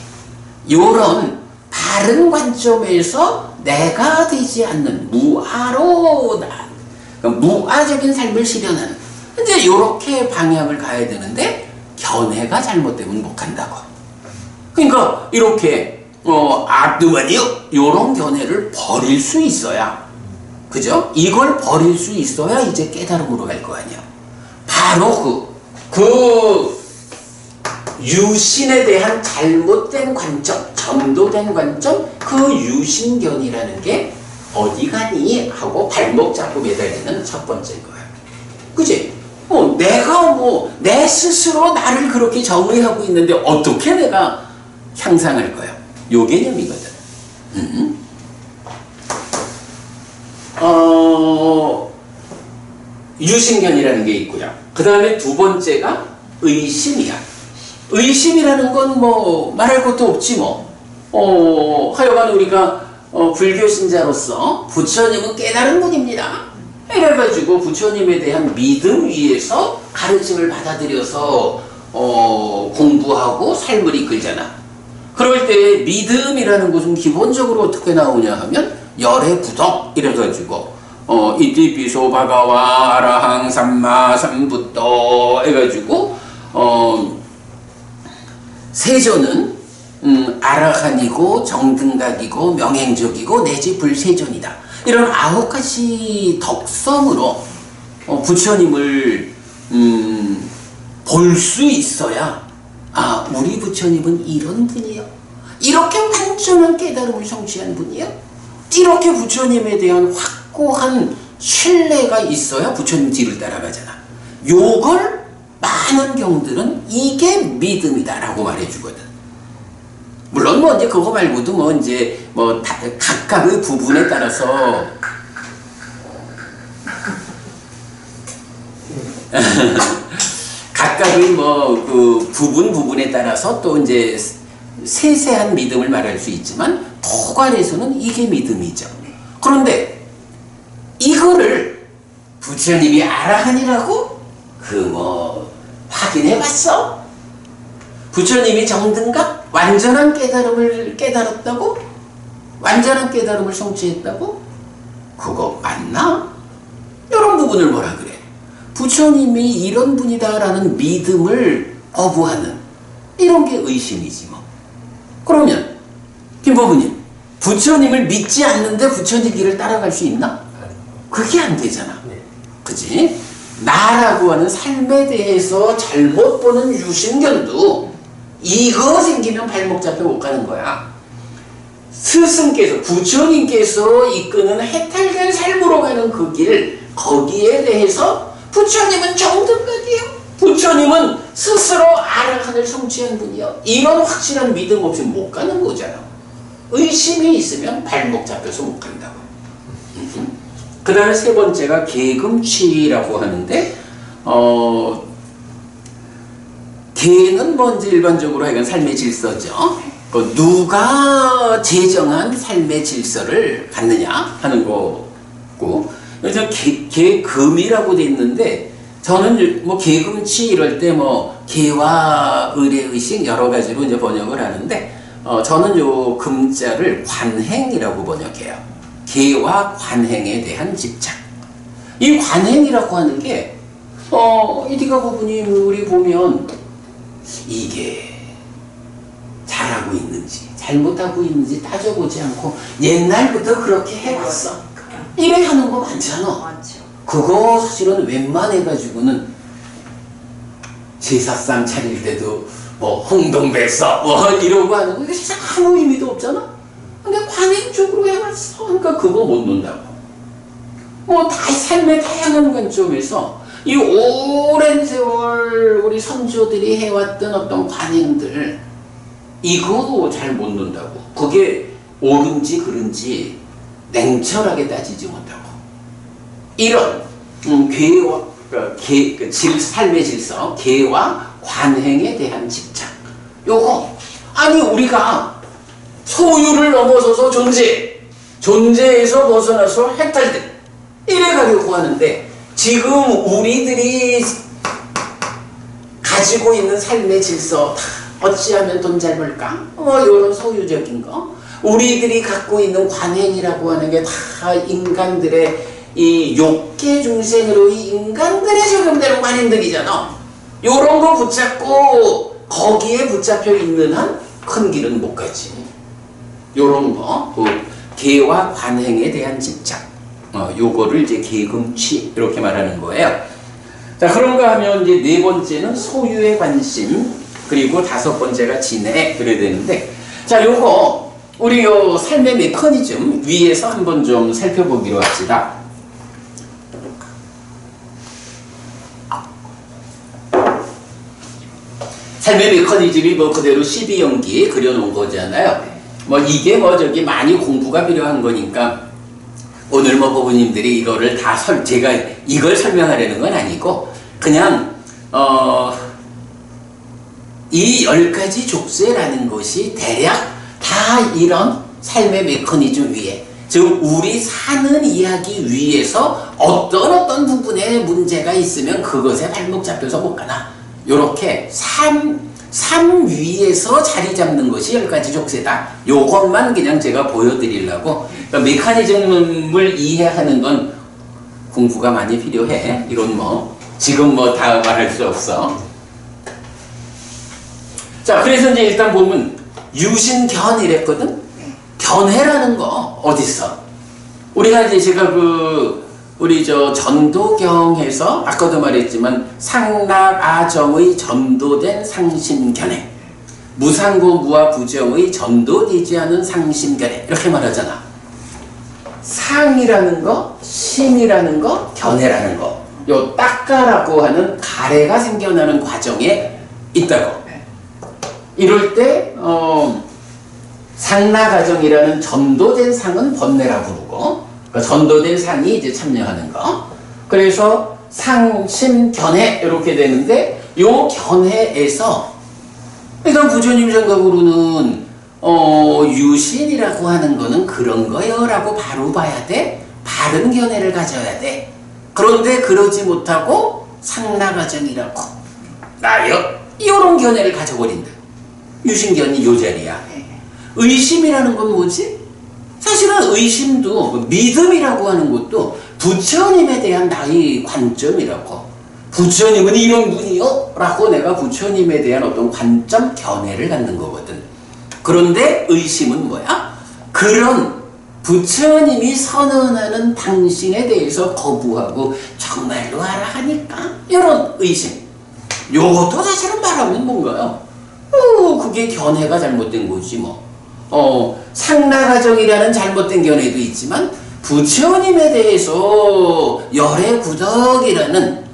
요런 다른 관점에서 내가 되지 않는 무아로 무아적인 삶을 실현하는 이제 요렇게 방향을 가야 되는데 견해가 잘못되면 못 간다고. 그러니까 이렇게 아드만이요 요런 견해를 버릴 수 있어야, 그죠? 이걸 버릴 수 있어야 이제 깨달음으로 갈 거 아니야. 바로 그 유신에 대한 잘못된 관점, 전도된 관점, 그 유신견이라는 게 어디 가니 하고 발목 잡고 매달리는 첫 번째 거야. 그지? 내가 내 스스로 나를 그렇게 정의하고 있는데 어떻게 내가 향상할 거야? 요 개념이거든. 유신견이라는 게 있고요. 그 다음에 두 번째가 의심이야. 의심이라는 건 뭐 말할 것도 없지 뭐. 하여간 우리가 불교 신자로서 부처님은 깨달은 분입니다. 이래가지고 부처님에 대한 믿음 위에서 가르침을 받아들여서 공부하고 삶을 이끌잖아. 그럴 때 믿음이라는 것은 기본적으로 어떻게 나오냐 하면 열의 구덕 이래가지고 이티피소 바가와 아라항 삼마 삼부토 해가지고 세존은 아라한이고 정등각이고 명행적이고 내지 불세존이다. 이런 9가지 덕성으로 부처님을 볼 수 있어야 우리 부처님은 이런 분이요. 이렇게 완전한 깨달음을 성취한 분이요. 이렇게 부처님에 대한 확고한 신뢰가 있어야 부처님 뒤를 따라가잖아. 요걸 많은 경들은 이게 믿음이다라고 말해주거든. 물론 뭐 이제 그거 말고도 뭐 이제 뭐 각각의 부분에 따라서 각각의 뭐 그 부분에 따라서 또 이제 세세한 믿음을 말할 수 있지만 토괄에서는 이게 믿음이죠. 그런데 이거를 부처님이 아라한이라고 확인해 봤어? 부처님이 정등각 완전한 깨달음을 깨달았다고? 완전한 깨달음을 성취했다고? 그거 맞나? 이런 부분을 뭐라 그래? 부처님이 이런 분이다라는 믿음을 거부하는 이런 게 의심이지 뭐. 그러면 김법부님, 부처님을 믿지 않는데 부처님 길을 따라갈 수 있나? 그게 안 되잖아. 그지? 나라고 하는 삶에 대해서 잘못 보는 유신견도 이거 생기면 발목 잡혀 못 가는 거야. 스승께서, 부처님께서 이끄는 해탈된 삶으로 가는 그 길, 거기에 대해서 부처님은 정등각이에요. 부처님은 스스로 아라한을 성취한 분이요. 이런 확실한 믿음 없이 못 가는 거잖아. 의심이 있으면 발목 잡혀서 못 간다고. 그 다음에 세 번째가 계금취라고 하는데 계는 먼저 일반적으로 하여간 삶의 질서죠. 누가 제정한 삶의 질서를 갖느냐 하는 거고, 그래서 계금이라고 돼 있는데 저는 뭐 계금치 이럴 때 뭐 계와 의례의식 여러 가지로 이제 번역을 하는데 저는 요 금자를 관행이라고 번역해요. 계와 관행에 대한 집착. 이 관행이라고 하는 게 이디가 부부님 우리 보면 이게 잘하고 있는지 잘못하고 있는지 따져보지 않고 옛날부터 그렇게 해왔어. 이래 하는 거 많잖아. 그거 사실은 웬만해가지고는 제사상 차릴 때도 뭐 홍동백서 뭐 이러고 하는 거 이게 진짜 아무 의미도 없잖아. 근데 관행적으로 해왔어. 그러니까 그거 못 논다고. 뭐 다 삶의 다양한 관점에서 이 오랜 세월 우리 선조들이 해왔던 어떤 관행들 이거 잘 못 논다고. 그게 옳은지 그른지 냉철하게 따지지 못하고 이런 괴와 삶의 질서, 계와 관행에 대한 집착. 요거 아니 우리가 소유를 넘어서서 존재에서 벗어나서 해탈들 이래 가려고 하는데 지금 우리들이 가지고 있는 삶의 질서 어찌하면 돈 잘 벌까? 이런 소유적인 거 우리들이 갖고 있는 관행이라고 하는 게 다 인간들의 이 욕계 중생으로 이 인간들의 적용되는 관행들이잖아. 요런 거 붙잡고 거기에 붙잡혀 있는 한 큰 길은 못 가지. 요런 거 계와 관행에 대한 집착 요거를 이제 계금취 이렇게 말하는 거예요. 자 그런가 하면 이제 네 번째는 소유의 관심 그리고 다섯 번째가 진해 그래야 되는데 자 요거 우리 요 삶의 메커니즘 위에서 한번 좀 살펴보기로 합시다. 삶의 메커니즘이 뭐 그대로 12연기에 그려놓은 거잖아요. 뭐 이게 뭐 저기 많이 공부가 필요한 거니까 오늘 뭐 부부님들이 이거를 다 제가 이걸 설명하려는 건 아니고 그냥 이 10가지 족쇄라는 것이 대략 다 이런 삶의 메커니즘 위에 즉 우리 사는 이야기 위에서 어떤 부분에 문제가 있으면 그것에 발목 잡혀서 못 가나 요렇게 삶 위에서 자리 잡는 것이 10가지 족쇄다. 요것만 그냥 제가 보여드리려고 그러니까 메커니즘을 이해하는 건 공부가 많이 필요해. 이건 뭐 지금 뭐 다 말할 수 없어. 자 그래서 이제 일단 보면 유신견 이랬거든. 견해라는 거 어딨어? 우리가 이제 제가 우리 전도경에서 아까도 말했지만 상락아정의 전도된 상심견해 무상고 무아부정의 전도되지 않은 상심견해 이렇게 말하잖아. 상이라는 거, 심이라는 거, 견해라는 거 요 딱가라고 하는 가래가 생겨나는 과정에 있다고. 이럴 때 상락아정이라는 전도된 상은 번뇌라 부르고 전도된 상이 이제 참여하는 거. 그래서 상심 견해 이렇게 되는데 요 견해에서 일단 부처님 생각으로는 유신이라고 하는 거는 그런 거요 라고 바로 봐야 돼. 바른 견해를 가져야 돼. 그런데 그러지 못하고 상락아정이라고 나요 이런 견해를 가져버린다. 유신견이 요 자리야. 의심이라는 건 뭐지? 사실은 의심도 믿음이라고 하는 것도 부처님에 대한 나의 관점이라고. 부처님은 이런 분이요? 라고 내가 부처님에 대한 어떤 관점, 견해를 갖는 거거든. 그런데 의심은 뭐야? 그런 부처님이 선언하는 당신에 대해서 거부하고 정말로 알아 하니까 이런 의심. 요것도 사실은 말하면 뭔가요? 그게 견해가 잘못된 거지 뭐. 상락아정이라는 잘못된 견해도 있지만 부처님에 대해서 열애구덕이라는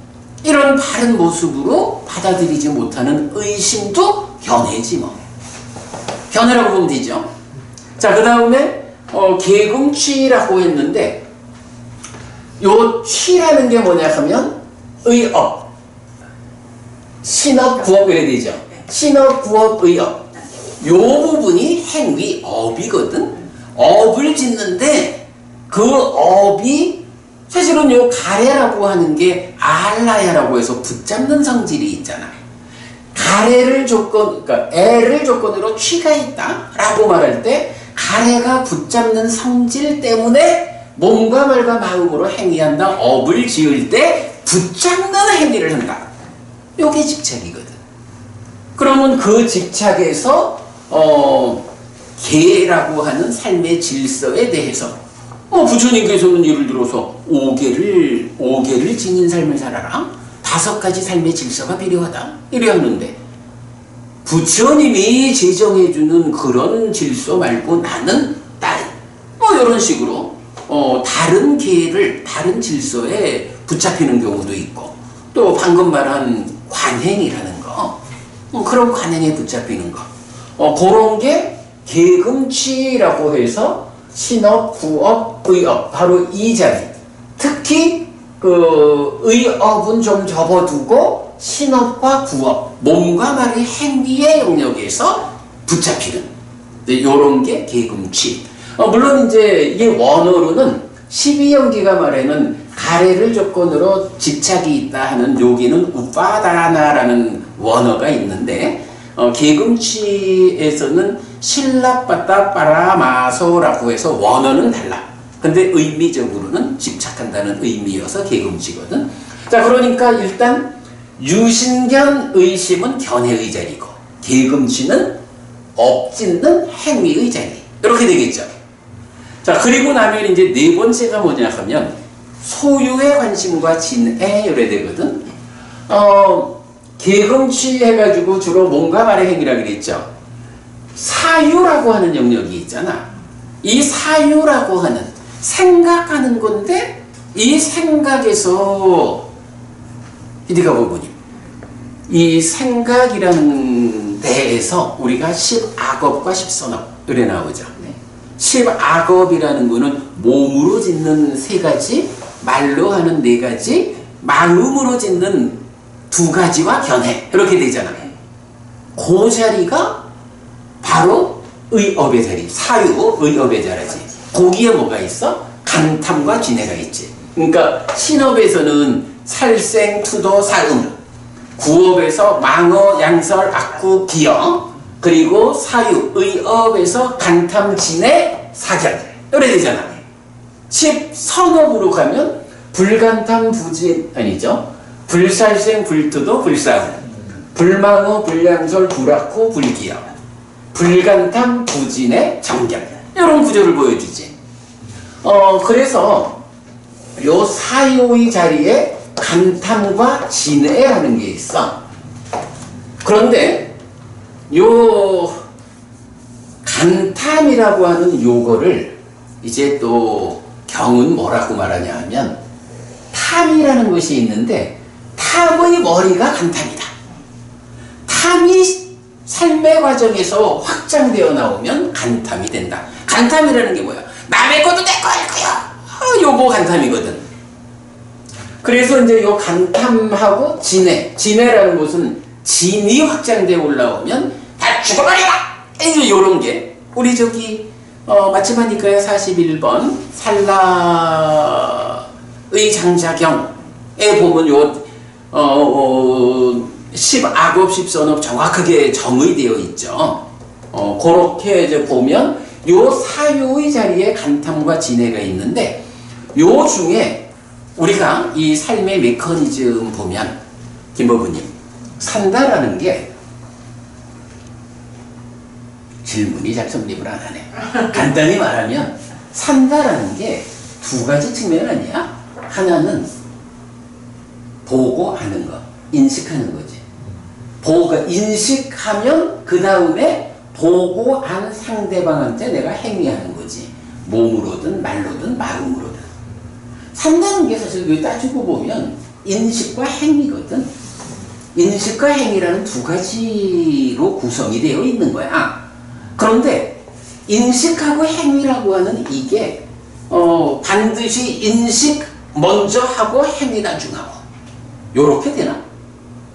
이런 바른 모습으로 받아들이지 못하는 의심도 견해지 뭐. 견해라고 보면 되죠. 자, 그 다음에 계금취라고 했는데 요 취라는 게 뭐냐 하면 의업, 신업, 구업 이래야 되죠. 신업, 구업, 의업 요 부분이 행위, 업이거든. 업을 짓는데 그 업이 사실은 요 가래라고 하는 게 알라야라고 해서 붙잡는 성질이 있잖아. 가래를 그러니까 애를 조건으로 취가 있다라고 말할 때 가래가 붙잡는 성질 때문에 몸과 말과 마음으로 행위한다. 업을 지을 때 붙잡는 행위를 한다. 요게 집착이거든. 그러면 그 집착에서 계라고 하는 삶의 질서에 대해서 부처님께서는 예를 들어서 5개를 지닌 삶을 살아라. 5가지 삶의 질서가 필요하다. 이래 하는데 부처님이 제정해주는 그런 질서 말고 나는 다른 이런 식으로 다른 계를 다른 질서에 붙잡히는 경우도 있고 또 방금 말한 관행이라는 거 그런 관행에 붙잡히는 거 그런 게 계금치라고 해서 신업, 구업, 의업 바로 이 자리 특히 그 의업은 좀 접어두고 신업과 구업 몸과 말의 행위의 영역에서 붙잡히는 요런 게 계금치 물론 이제 이게 원어로는 12연기가 말에는 가래를 조건으로 집착이 있다 하는 여기는 우파다나라는 원어가 있는데 계금치에서는 신라빠따 빠라마소라고 해서 원어는 달라. 근데 의미적으로는 집착한다는 의미여서 계금치거든. 자, 그러니까 일단 유신견 의심은 견해의 자리고 계금치는 업짓는 행위의 자리. 이렇게 되겠죠. 자, 그리고 나면 이제 네 번째가 뭐냐 하면 소유의 관심과 진에 요래되거든. 계금치 해가지고 주로 몸과 말의 행위라고 그랬죠. 사유라고 하는 영역이 있잖아. 이 사유라고 하는 생각하는 건데 이 생각에서 이디가 부분이 이 생각이라는 데에서 우리가 10악업과 10선업 이래 나오죠. 10악업이라는 거는 몸으로 짓는 3가지, 말로 하는 4가지, 마음으로 짓는 2가지와 견해 이렇게 되잖아. 그 자리가 바로 의업의 자리, 사유 의업의 자리지. 거기에 뭐가 있어? 간탐과 진해가 있지. 그러니까 신업에서는 살생, 투도, 사음, 구업에서 망어, 양설, 악구, 기여, 그리고 사유, 의업에서 간탐, 진해, 사견 이래 되잖아. 10선업으로 가면 불간탐, 부진 아니죠. 불살생, 불투도, 불사음, 불망어, 불양설, 불악구, 불기여, 불간탐, 부진의 정견 이런 구조를 보여주지. 그래서 요 사유의 자리에 간탐과 진해라는 게 있어. 그런데 요 간탐이라고 하는 요거를 이제 또 경은 뭐라고 말하냐 하면 탐이라는 것이 있는데 탐의 머리가 간탐이다. 탐이 삶의 과정에서 확장되어 나오면 간탐이 된다. 간탐이라는 게 뭐야? 남의 것도 내 거일 거야. 요거 간탐이거든. 그래서 이제 요 간탐하고 진해라는 것은 진이 확장되어 올라오면 다 죽어버려라! 이제 요런 게 우리 저기 마치마니까의 41번 살라의 장자경에 보면 요 10악업 10선업 정확하게 정의되어 있죠. 그렇게 이제 보면 요 사유의 자리에 간탐과 진해가 있는데 요 중에 우리가 이 삶의 메커니즘 보면 김법우님 산다라는 게 질문이 잘 성립을 안 하네. 간단히 말하면 산다라는 게 2가지 측면 아니야? 하나는 보고 하는 거, 인식하는 거지. 보고가 인식하면 그 다음에 보고 한 상대방한테 내가 행위하는 거지. 몸으로든 말로든 마음으로든. 산다는 게 사실 왜 따지고 보면 인식과 행위거든. 인식과 행위라는 2가지로 구성이 되어 있는 거야. 그런데 인식하고 행위라고 하는 이게 반드시 인식 먼저 하고 행위 나중하고 요렇게 되나?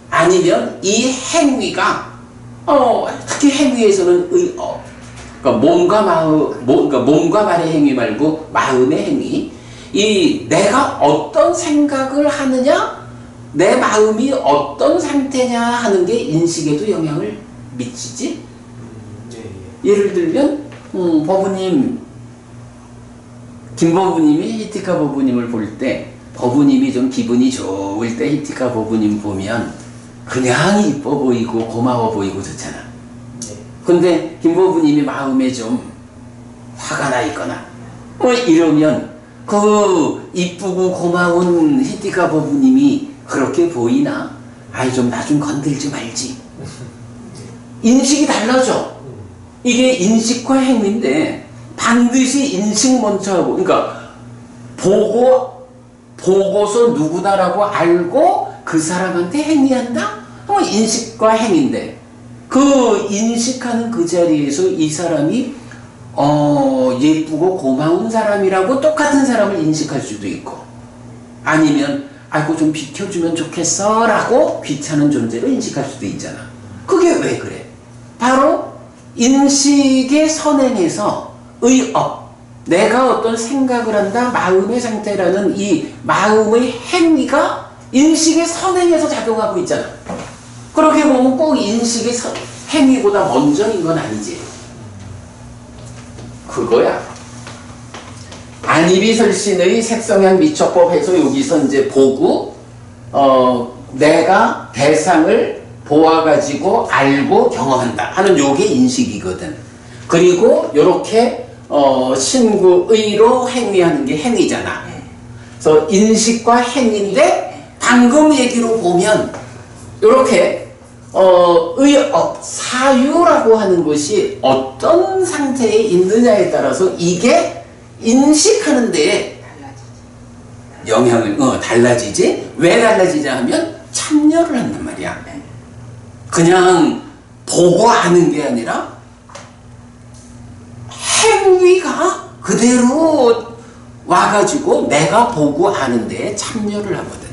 아니면 이 행위가 특히 행위에서는 의업 그러니까 몸과 말의 행위 말고 마음의 행위 이 내가 어떤 생각을 하느냐, 내 마음이 어떤 상태냐 하는 게 인식에도 영향을 미치지. 예를 들면 법부님, 김법부님이 히티카 법부님을 볼 때 법부님이 좀 기분이 좋을 때 히티카 법부님 보면 그냥 이뻐 보이고 고마워 보이고 좋잖아. 근데 김법부님이 마음에 좀 화가 나 있거나 뭐 이러면 그 이쁘고 고마운 히티카 법부님이 그렇게 보이나? 아이 좀 나 좀 건들지 말지. 인식이 달라져. 이게 인식과 행위인데 반드시 인식 먼저 하고, 그러니까 보고서 누구다라고 알고 그 사람한테 행위한다? 인식과 행위인데 그 인식하는 그 자리에서 이 사람이 예쁘고 고마운 사람이라고 똑같은 사람을 인식할 수도 있고, 아니면 아이고 좀 비켜주면 좋겠어 라고 귀찮은 존재로 인식할 수도 있잖아. 그게 왜 그래? 바로 인식의 선행에서 내가 어떤 생각을 한다, 마음의 상태라는 이 마음의 행위가 인식의 선행에서 작용하고 있잖아. 그렇게 보면 꼭 인식의 행위보다 먼저인 건 아니지. 그거야. 안이비설신의 색성향 미처법 해서 여기서 이제 보고 내가 대상을 보아가지고 알고 경험한다 하는 요게 인식이거든. 그리고 요렇게 신구의로 행위하는 게 행위잖아. 그래서 인식과 행위인데 방금 얘기로 보면 요렇게 사유라고 하는 것이 어떤 상태에 있느냐에 따라서 이게 인식하는 데에 영향을 달라지지. 왜 달라지냐 하면 참여를 한단 말이야. 그냥 보고 아는 게 아니라 행위가 그대로 와가지고 내가 보고 아는 데에 참여를 하거든.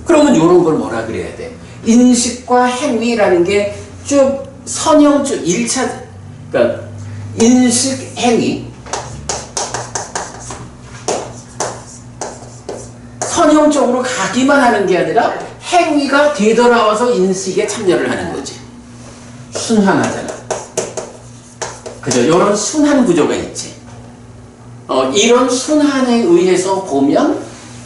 그러면 이런 걸 뭐라 그래야 돼? 인식과 행위라는 게 쭉 선형적 1차, 그러니까 인식, 행위, 선형적으로 가기만 하는 게 아니라 행위가 되돌아와서 인식에 참여를 하는 거지. 순환하잖아. 그죠? 이런 순환 구조가 있지. 이런 순환에 의해서 보면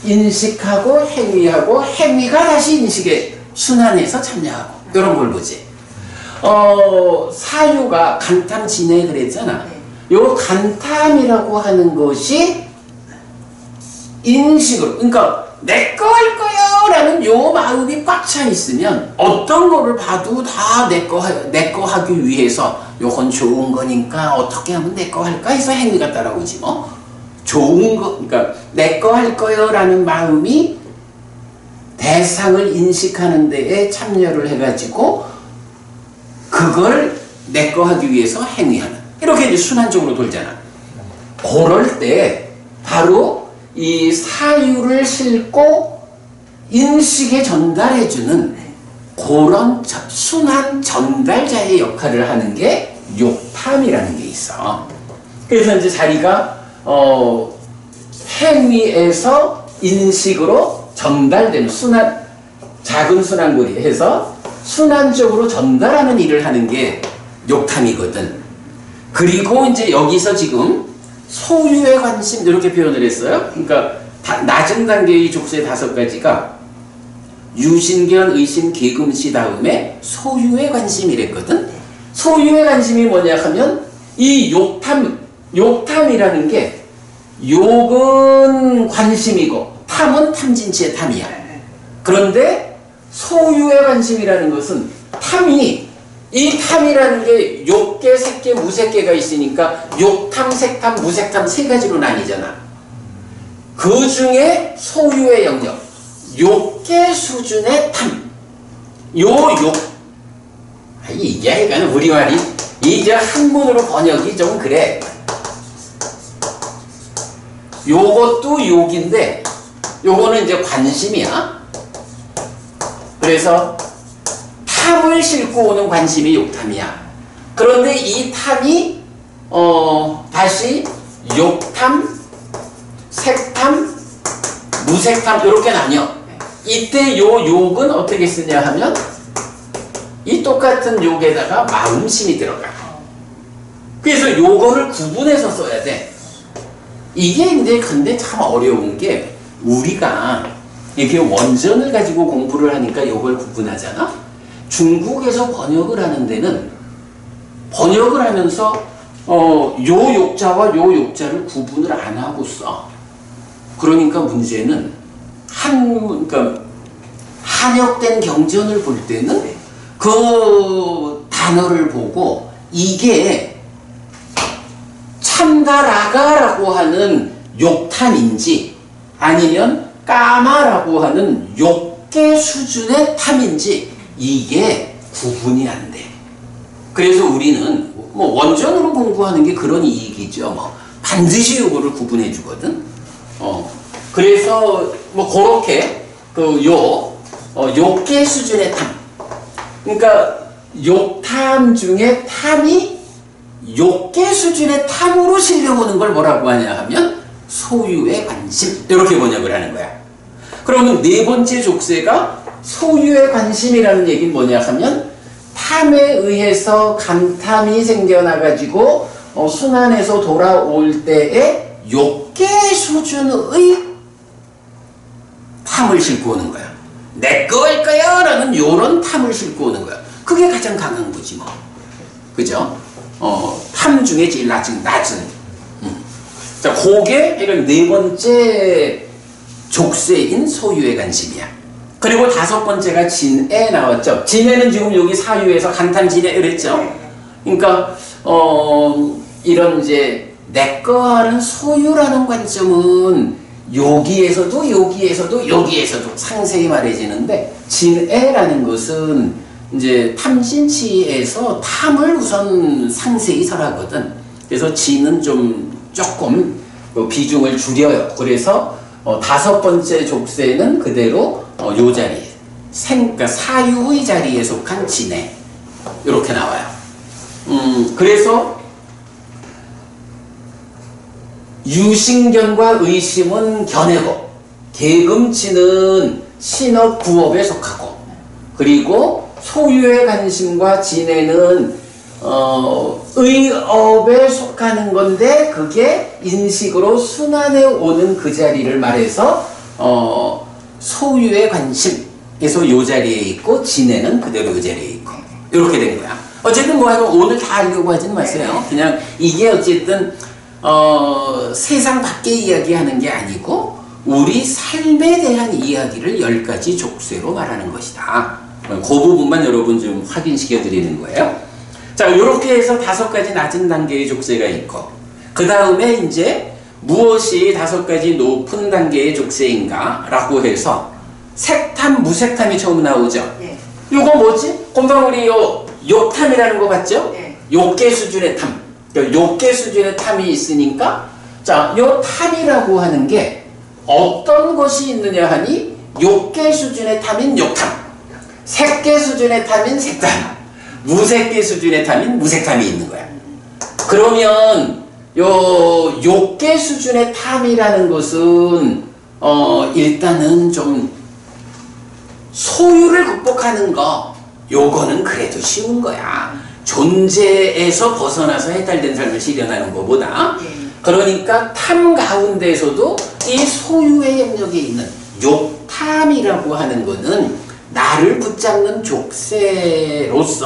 인식하고 행위하고 행위가 다시 인식에 순환해서 참여하고 이런 걸 보지. 사유가 간탐 진해 그랬잖아. 요 간탐이라고 하는 것이 인식으로, 그러니까 내 거 할 거요 라는 요 마음이 꽉 차 있으면 어떤 거를 봐도 다 내 거 하기 위해서 요건 좋은 거니까 어떻게 하면 내 거 할까 해서 행위가 따라오지 뭐. 좋은 거, 그러니까 내 거 할 거요 라는 마음이 대상을 인식하는 데에 참여를 해가지고 그걸 내 거 하기 위해서 행위하는, 이렇게 이제 순환적으로 돌잖아. 그럴 때 바로 이 사유를 싣고 인식에 전달해주는 그런 순환 전달자의 역할을 하는 게 욕탐이라는 게 있어. 그래서 이제 자리가 행위에서 인식으로 전달되는 순환, 작은 순환고리 해서 순환적으로 전달하는 일을 하는 게 욕탐이거든. 그리고 이제 여기서 지금 소유의 관심 이렇게 표현을 했어요. 그러니까 낮은 단계의 족쇄 5가지가 유신견, 의심, 계금시 다음에 소유의 관심이랬거든. 소유의 관심이 뭐냐 하면 이 욕탐이라는 게 욕은 관심이고 탐은 탐진치의 탐이야. 그런데 소유의 관심이라는 것은 이 탐이라는 게 욕계, 색계, 무색계가 있으니까 욕탐, 색탐, 무색탐 3가지로 나뉘잖아. 그 중에 소유의 영역, 욕계 수준의 탐. 이게 약간 우리말이 이제 한문으로 번역이 좀 그래. 요것도 욕인데 요거는 이제 관심이야. 그래서 탐을 싣고 오는 관심이 욕탐이야. 그런데 이 탐이 다시 욕탐, 색탐, 무색탐 이렇게 나뉘어. 이때 요 욕은 어떻게 쓰냐 하면 이 똑같은 욕에다가 마음심이 들어가. 그래서 요거를 구분해서 써야 돼. 이게 이제 근데 참 어려운 게 우리가 이렇게 원전을 가지고 공부를 하니까 요걸 구분하잖아. 중국에서 번역을 하는 데는 번역을 하면서 요 욕자와 요 욕자를 구분을 안 하고 써. 그러니까 문제는 그러니까 한역된 경전을 볼 때는 그 단어를 보고 이게 참다라가라고 하는 욕탐인지 아니면 까마라고 하는 욕계 수준의 탐인지 이게 구분이 안 돼. 그래서 우리는 뭐 원전으로 공부하는 게 그런 이익이죠. 뭐 반드시 요거를 구분해 주거든. 그래서 뭐 그렇게 그 욕계 수준의 탐. 그러니까 욕탐 중에 탐이 욕계 수준의 탐으로 실려오는 걸 뭐라고 하냐 하면 소유의 관심 이렇게 번역을 하는 거야. 그러면 네 번째 족쇄가 소유의 관심이라는 얘기는 뭐냐 하면 탐에 의해서 감탐이 생겨나가지고 순환해서 돌아올 때에 욕계 수준의 탐을 싣고 오는 거야. 내 거 할 거야 라는 요런 탐을 싣고 오는 거야. 그게 가장 강한 거지 뭐. 그죠? 탐 중에 제일 낮은. 자, 그게 이런 네 번째 족쇄인 소유의 관심이야. 그리고 다섯 번째가 진에 나왔죠. 진에는 지금 여기 사유에서 간탐진에 그랬죠. 그러니까 이런 이제 내거 하는 소유라는 관점은 여기에서도 상세히 말해지는데 진에라는 것은 이제 탐진치에서 탐을 우선 상세히 설하거든. 그래서 진은 조금 비중을 줄여요. 그래서 다섯 번째 족쇄는 그대로 요 자리에 그러니까 사유의 자리에 속한 진에 이렇게 나와요. 그래서 유신견과 의심은 견해고 계금치는 신업 구업에 속하고 그리고 소유의 관심과 진해는 의업에 속하는 건데 그게 인식으로 순환해 오는 그 자리를 말해서 소유의 관심에서 요 자리에 있고 진해는 그대로 요 자리에 있고 이렇게 된 거야. 어쨌든 뭐 오늘 다 하려고 하지는 마세요. 그냥 이게 어쨌든 세상 밖의 이야기하는 게 아니고 우리 삶에 대한 이야기를 10가지 족쇄로 말하는 것이다. 그 부분만 여러분 좀 확인시켜 드리는 거예요. 자, 이렇게 해서 5가지 낮은 단계의 족쇄가 있고 그 다음에 이제 무엇이 5가지 높은 단계의 족쇄인가 라고 해서 색탐, 무색탐이 처음 나오죠. 네. 요거 뭐지? 금방 우리 욕탐이라는 거 봤죠? 네. 욕계 수준의 탐. 욕계 수준의 탐이 있으니까 자, 요 탐이라고 하는 게 어떤 것이 있느냐 하니 욕계 수준의 탐인 욕탐, 색계 수준의 탐인 색탐, 무색계 수준의 탐인 무색탐이 있는 거야. 그러면 요 욕계 수준의 탐이라는 것은 일단은 좀 소유를 극복하는 거 요거는 그래도 쉬운 거야. 존재에서 벗어나서 해탈된 삶을 실현하는 것보다. 그러니까 탐 가운데서도 이 소유의 영역에 있는 욕탐이라고 하는 거는 나를 붙잡는 족쇄로서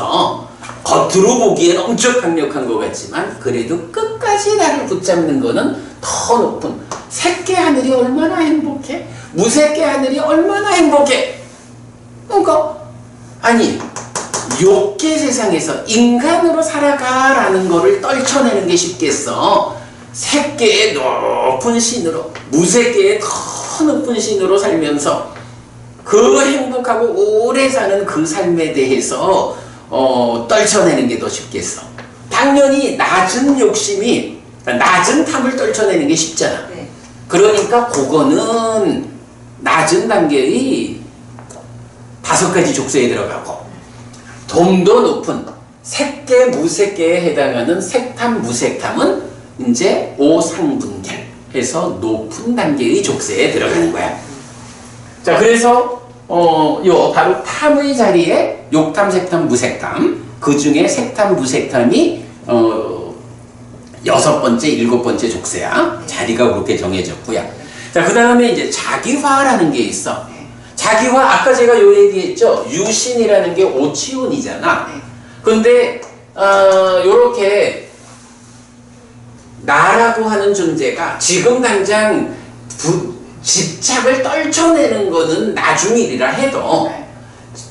겉으로 보기엔 엄청 강력한 것 같지만 그래도 끝까지 나를 붙잡는 거는 더 높은 색계 하늘이 얼마나 행복해? 무색계 하늘이 얼마나 행복해? 그러니까 아니 욕계 세상에서 인간으로 살아가라는 거를 떨쳐내는 게 쉽겠어. 색계의 높은 신으로 무색계의 더 높은 신으로 살면서 그 행복하고 오래 사는 그 삶에 대해서 떨쳐내는 게 더 쉽겠어. 당연히 낮은 욕심이 낮은 탐을 떨쳐내는 게 쉽잖아. 네. 그러니까 그거는 낮은 단계의 5가지 족쇄에 들어가고 좀 더 높은 색계 무색계에 해당하는 색탐 무색탐은 이제 오상분별 해서 높은 단계의 족쇄에 들어가는 거야. 자, 그래서 요 바로 탐의 자리에 욕탐, 색탐, 무색탐, 그 중에 색탐, 무색탐이 6번째, 7번째 족쇄야. 자리가 그렇게 정해졌고요. 자, 그 다음에 이제 자기화라는 게 있어. 자기화, 아까 제가 요 얘기했죠. 유신이라는 게 오치운이잖아. 근데 요렇게 나라고 하는 존재가 지금 당장 집착을 떨쳐내는 거는 나중이라 해도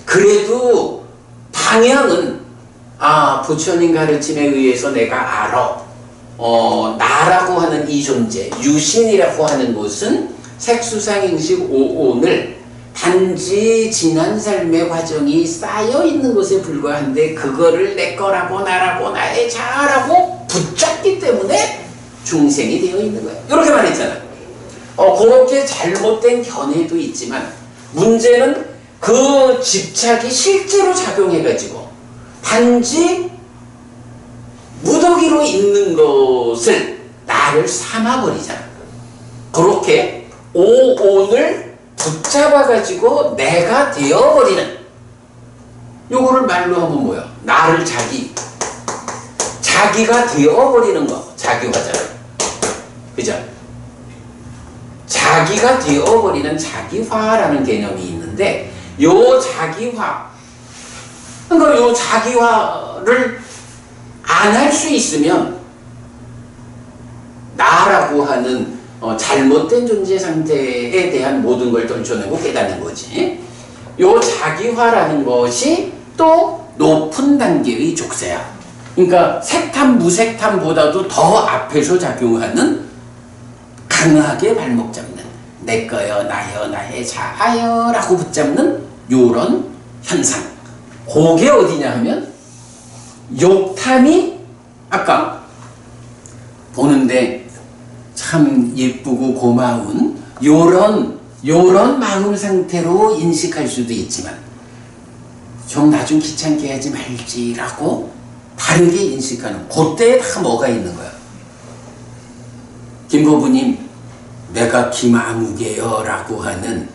그래도 방향은 부처님 가르침에 의해서 내가 알아. 나라고 하는 이 존재, 유신이라고 하는 것은 색수상행식 오온을 단지 지난 삶의 과정이 쌓여있는 것에 불과한데 그거를 내 거라고 나라고 나의 자아라고 붙잡기 때문에 중생이 되어 있는 거야. 이렇게 말했잖아. 그렇게 잘못된 견해도 있지만 문제는 그 집착이 실제로 작용해가지고 단지 무더기로 있는 것을 나를 삼아버리잖아. 그렇게 오온을 붙잡아가지고 내가 되어버리는, 요거를 말로 하면 뭐야? 나를 자기가 되어버리는 거, 자기화잖아. 그죠? 자기가 되어버리는 자기화라는 개념이 있는데, 요 자기화, 그러니까 요 자기화를 안 할 수 있으면 나라고 하는 잘못된 존재 상태에 대한 모든 걸 떨쳐내고 깨닫는 거지. 요 자기화라는 것이 또 높은 단계의 족쇄야. 그러니까 색탐, 무색탐보다도 더 앞에서 작용하는 강하게 발목 잡는 내 거여, 나여, 나의 자아여 라고 붙잡는 요런 현상. 그게 어디냐 하면 욕탐이 아까 보는데 참 예쁘고 고마운 요런 마음 상태로 인식할 수도 있지만 좀 나 좀 귀찮게 하지 말지라고 다르게 인식하는, 그때에 다 뭐가 있는 거야. 김보부님, 내가 김아무개요 라고 하는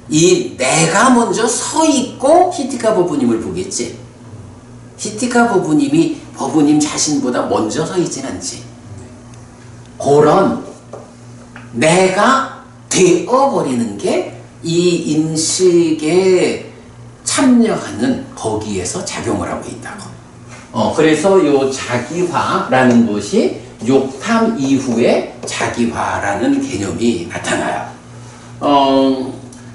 이 내가 먼저 서 있고 히티카 보부님을 보겠지. 히티카 보부님이 보부님 자신보다 먼저 서 있진 않지. 그런 내가 되어버리는 게 이 인식에 참여하는 거기에서 작용을 하고 있다고. 그래서 요 자기화라는 것이 욕탐 이후에 자기화라는 개념이 나타나요.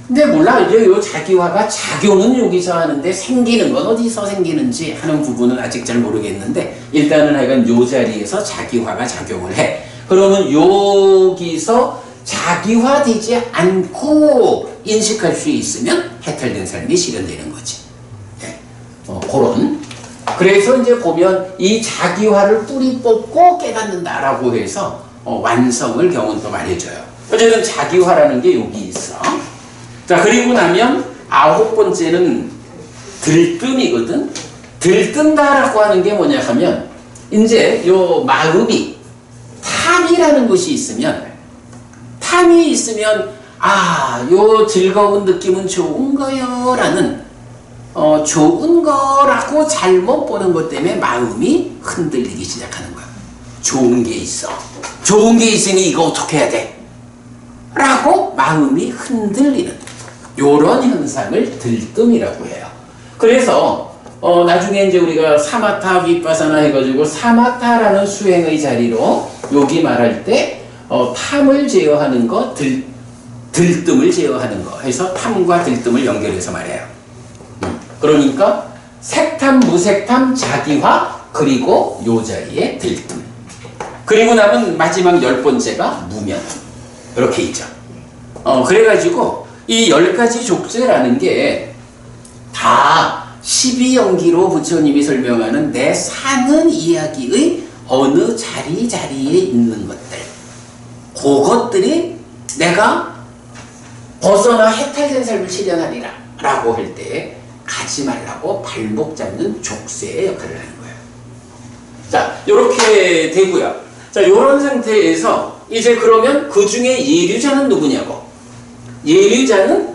근데 몰라, 이제 요 자기화가 작용은 여기서 하는데 생기는 건 어디서 생기는지 하는 부분은 아직 잘 모르겠는데, 일단은 하여간 요 자리에서 자기화가 작용을 해. 그러면 여기서 자기화되지 않고 인식할 수 있으면 해탈된 삶이 실현되는 거지. 네. 그런. 그래서 이제 보면 이 자기화를 뿌리 뽑고 깨닫는다라고 해서 완성을 경운도 말해줘요. 어쨌든 자기화라는 게 여기 있어. 자, 그리고 나면 9번째는 들뜸이거든. 들뜬다라고 하는 게 뭐냐 하면 이제 요 마음이 탐이라는 것이 있으면, 탐이 있으면 요 즐거운 느낌은 좋은 거요 라는 좋은 거라고 잘못 보는 것 때문에 마음이 흔들리기 시작하는 거야. 좋은 게 있어. 좋은 게 있으니 이거 어떻게 해야 돼? 라고 마음이 흔들리는 요런 현상을 들뜸이라고 해요. 그래서 나중에 이제 우리가 사마타 윗바사나 해가지고 사마타라는 수행의 자리로 여기 말할 때 탐을 제어하는 거, 들뜸을 제어하는 거 해서 탐과 들뜸을 연결해서 말해요. 그러니까 색탐, 무색탐, 자기화, 그리고 요 자리에 들뜸. 그리고 나면 마지막 10번째가 무면. 이렇게 있죠. 그래가지고 이 10가지 족쇄라는 게 다 12연기로 부처님이 설명하는 내 사는 이야기의 어느 자리에 있는 것들, 그것들이 내가 벗어나 해탈된 삶을 실현하리라 라고 할 때 가지 말라고 발목 잡는 족쇄의 역할을 하는 거예요. 자, 요렇게 되고요. 자, 요런 상태에서 이제 그러면 그 중에 예류자는 누구냐고. 예류자는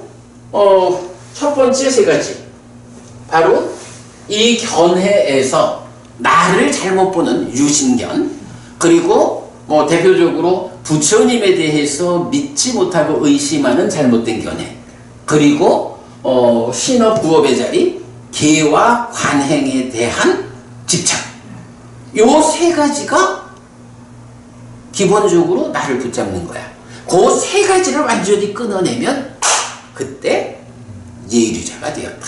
첫 번째 세 가지. 바로 이 견해에서 나를 잘못 보는 유신견, 그리고 대표적으로 부처님에 대해서 믿지 못하고 의심하는 잘못된 견해, 그리고 신업 부업의 자리, 계와 관행에 대한 집착. 요 세 가지가 기본적으로 나를 붙잡는 거야. 그 세 가지를 완전히 끊어내면 그때 예류자가 되었다.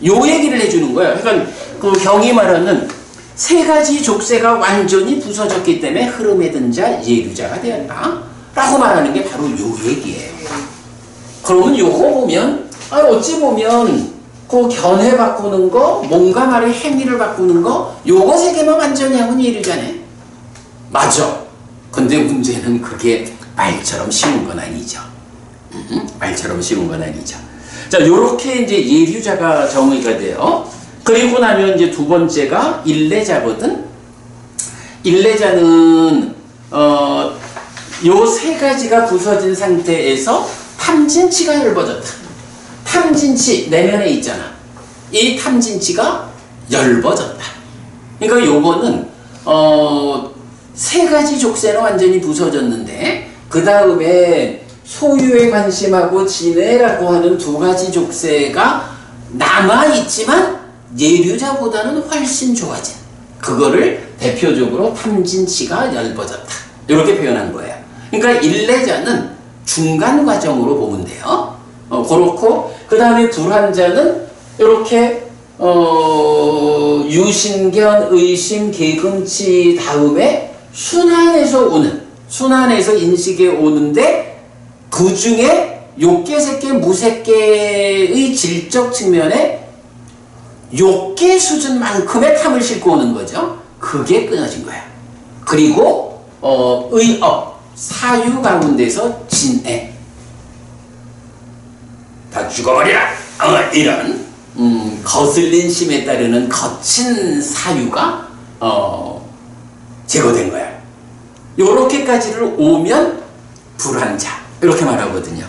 요 얘기를 해주는 거예요. 그러니까 그 경이 말하는 세 가지 족쇄가 완전히 부서졌기 때문에 흐름에 든 자 예류자가 되었다 라고 말하는 게 바로 요 얘기예요. 그러면 요거 보면 어찌 보면 그 견해 바꾸는 거, 뭔가 말의 행위를 바꾸는 거, 요거 세 개만 완전히 하면 예류자네. 맞아. 근데 문제는 그게 말처럼 쉬운 건 아니죠. 말처럼 쉬운 건 아니죠. 자, 요렇게 이제 예류자가 정의가 돼요. 그리고 나면 이제 두 번째가 일례자거든. 일례자는 요 세 가지가 부서진 상태에서 탐진치가 열버졌다. 탐진치 내면에 있잖아. 이 탐진치가 열버졌다. 그러니까 요거는 세 가지 족쇄는 완전히 부서졌는데 그 다음에 소유에 관심하고 진해라고 하는 두 가지 족쇄가 남아있지만 예류자보다는 훨씬 좋아진, 그거를 대표적으로 탐진치가 얇아졌다 이렇게 표현한 거예요. 그러니까 일례자는 중간 과정으로 보면 돼요. 그렇고 그 다음에 불환자는 이렇게 유신견, 의심, 계금치 다음에 순환에서 오는, 순환에서 인식에 오는데 그 중에 욕계, 색계, 무색계의 질적 측면에 욕계 수준만큼의 탐을 싣고 오는 거죠. 그게 끊어진 거야. 그리고 의업, 사유 가운데서 진해, 다 죽어버리라! 이런 거슬린 심에 따르는 거친 사유가 제거된 거야. 요렇게까지를 오면 불환자 이렇게 말하거든요.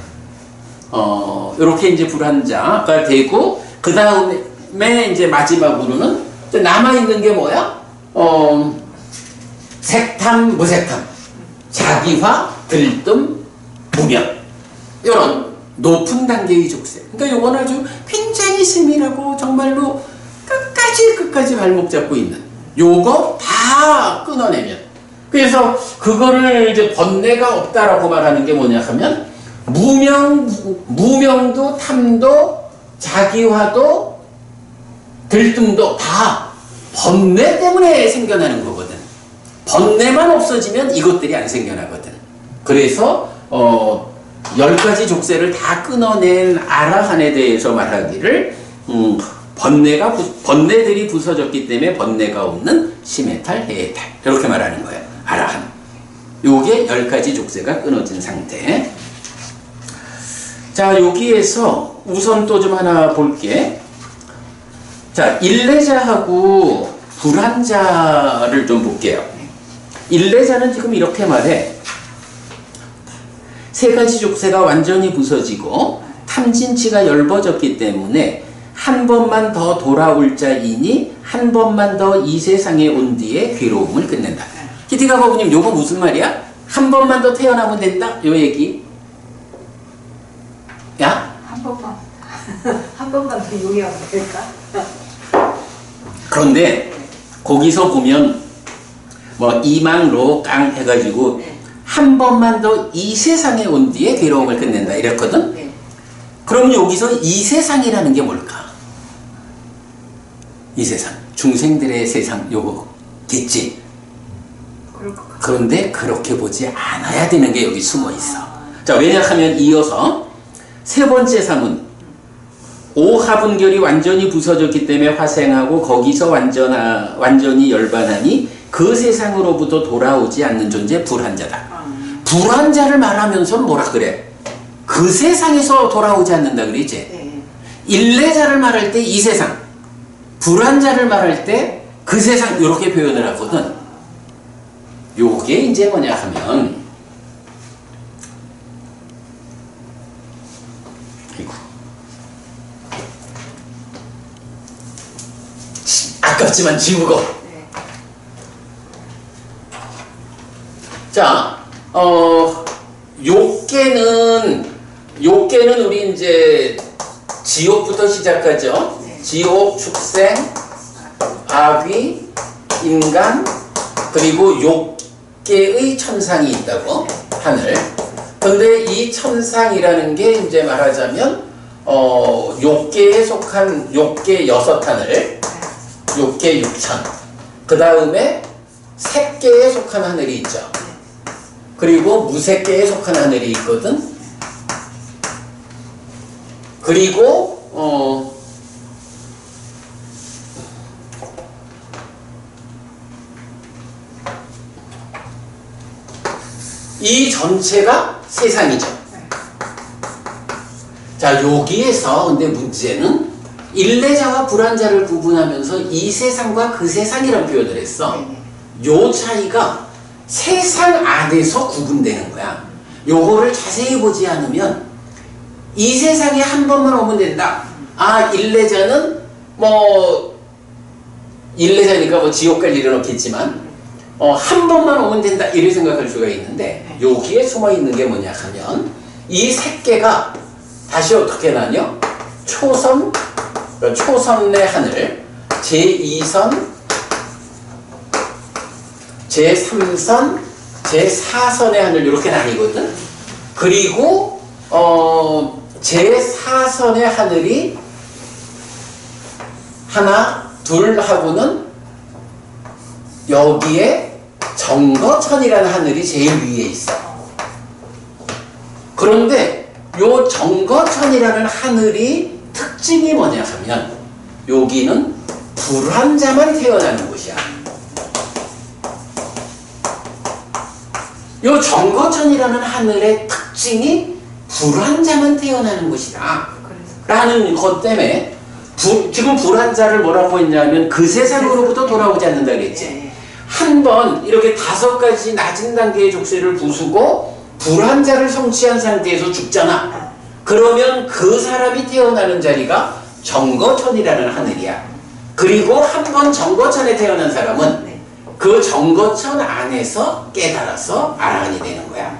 요렇게 이제 불환자가 되고 그 다음에 이제 마지막으로는 남아있는 게 뭐야? 색탐, 무색탐, 자기화, 들뜸, 무명, 요런 높은 단계의 족쇄. 그러니까 요건 아주 굉장히 세밀하고 정말로 끝까지 발목 잡고 있는 요거 다 끊어내면, 그래서 그거를 이제 번뇌가 없다라고 말하는 게 뭐냐 하면 무명도 탐도 자기화도 들뜸도 다 번뇌 때문에 생겨나는 거거든. 번뇌만 없어지면 이것들이 안 생겨나거든. 그래서 10가지 족쇄를 다 끊어낸 아라한에 대해서 말하기를 번뇌들이 부서졌기 때문에 번뇌가 없는 심해탈, 해해탈 이렇게 말하는 거예요. 아라한. 요게 10가지 족쇄가 끊어진 상태. 자, 여기에서 우선 또 좀 하나 볼게. 자, 일례자하고 불환자를 좀 볼게요. 일례자는 지금 이렇게 말해. 세 가지 족쇄가 완전히 부서지고 탐진치가 엷어졌기 때문에 한 번만 더 돌아올 자이니 한 번만 더 이 세상에 온 뒤에 괴로움을 끝낸다. 히티가 바보님, 요거 무슨 말이야? 한 번만 더 태어나면 된다? 요 얘기? 야? 한 번만 더 용이하면 될까? 그런데 거기서 보면 뭐 이망로깡 해가지고 한 번만 더 이 세상에 온 뒤에 괴로움을 끝낸다 이랬거든? 네. 그럼 여기서 이 세상이라는 게 뭘까? 이 세상, 중생들의 세상 요거겠지. 그런데 그렇게 보지 않아야 되는 게 여기 숨어 있어. 자, 왜냐하면 이어서 세 번째 상은 오하분결이 완전히 부서졌기 때문에 화생하고 거기서 완전히 열반하니 그 세상으로부터 돌아오지 않는 존재 불환자다. 불환자를 말하면서 뭐라 그래? 그 세상에서 돌아오지 않는다 그러지? 네. 일례자를 말할 때 이 세상, 불환자를 말할 때 그 세상 이렇게 표현을 하거든. 요게 이제 뭐냐 하면 아깝지만 지우고. 네. 자, 욕계는 우리 이제 지옥부터 시작하죠. 네. 지옥, 축생, 아귀, 인간, 그리고 욕계의 천상이 있다고, 하늘. 근데 이 천상이라는 게 이제 말하자면, 욕계에 속한 욕계 6하늘, 욕계 6천. 그 다음에 색계에 속한 하늘이 있죠. 그리고 무색계에 속한 하늘이 있거든. 그리고 이 전체가 세상이죠. 자, 여기에서 근데 문제는 일례자와 불환자를 구분하면서 이 세상과 그 세상이라는 표현을 했어. 요 차이가 세상 안에서 구분되는 거야. 요거를 자세히 보지 않으면 이 세상에 한 번만 오면 된다. 아, 일례자는 일례자니까 지옥 갈 일은 없겠지만 한 번만 오면 된다 이렇게 생각할 수가 있는데, 여기에 숨어 있는 게 뭐냐 하면 이 색계가 다시 어떻게 나뉘어? 초선의 하늘, 제2선, 제3선, 제4선의 하늘 이렇게 나뉘거든. 그리고 제4선의 하늘이 하나, 둘 하고는 여기에 정거천이라는 하늘이 제일 위에 있어. 그런데 요 정거천이라는 하늘이 특징이 뭐냐 하면 여기는 불환자만 태어나는 곳이야. 요 정거천이라는 하늘의 특징이 불환자만 태어나는 곳이다 라는 것 때문에 지금 불환자를 뭐라고 했냐면 그 세상으로부터 돌아오지 않는다 그랬지. 한 번 이렇게 5가지 낮은 단계의 족쇄를 부수고 불환자를 성취한 상태에서 죽잖아. 그러면 그 사람이 태어나는 자리가 정거천이라는 하늘이야. 그리고 한 번 정거천에 태어난 사람은 그 정거천 안에서 깨달아서 아라한이 되는 거야.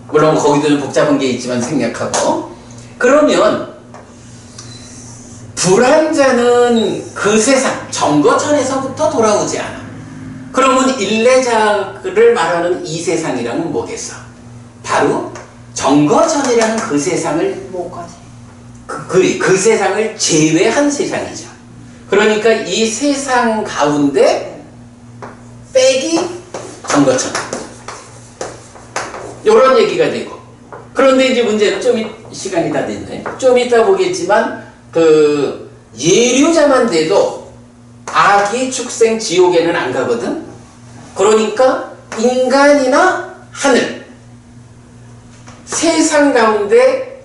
물론 거기도 좀 복잡한 게 있지만 생략하고. 그러면 불환자는 그 세상 정거천에서부터 돌아오지 않아. 그러면 일례자를 말하는 이 세상이랑은 뭐겠어? 바로 정거천이라는 그 세상을 그 세상을 제외한 세상이죠. 그러니까 이 세상 가운데 빼기 정거천, 요런 얘기가 되고. 그런데 이제 문제는 시간이 다 됐네. 좀 이따 보겠지만 그 예류자만 돼도 아기, 축생, 지옥에는 안 가거든. 그러니까 인간이나 하늘, 세상 가운데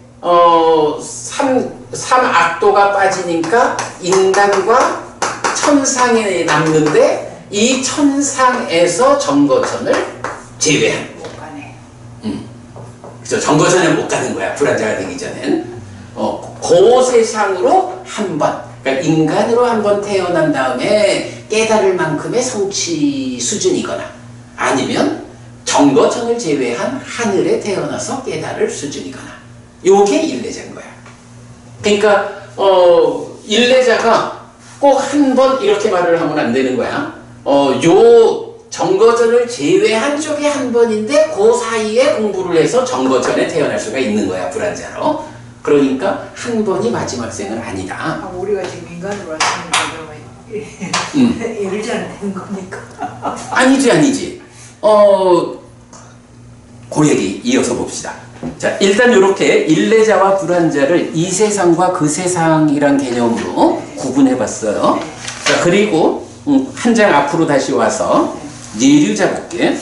삼악도가 빠지니까 인간과 천상에 남는데 이 천상에서 정거천을 제외한. 못 가네. 그래서 정거천에 못 가는 거야. 불환자가 되기 전엔. 그 세상으로 한 번, 그러니까 인간으로 한 번 태어난 다음에 깨달을 만큼의 성취 수준이거나 아니면 정거천을 제외한 하늘에 태어나서 깨달을 수준이거나, 요게 일례자인 거야. 그러니까 일례자가 꼭 한 번 이렇게 말을 하면 안 되는 거야. 요 정거천을 제외한 쪽에 한 번인데 그 사이에 공부를 해서 정거천에 태어날 수가 있는 거야, 불환자로. 그러니까 한 번이 마지막 생은 아니다. 우리가 지금 인간으로 왔으니까 일례자는 되는 겁니까? 아니지. 그 얘기 이어서 봅시다. 자, 일단 이렇게 일례자와 불환자를 이 세상과 그 세상이란 개념으로 구분해 봤어요. 자, 그리고 한 장 앞으로 다시 와서 예류자 볼게.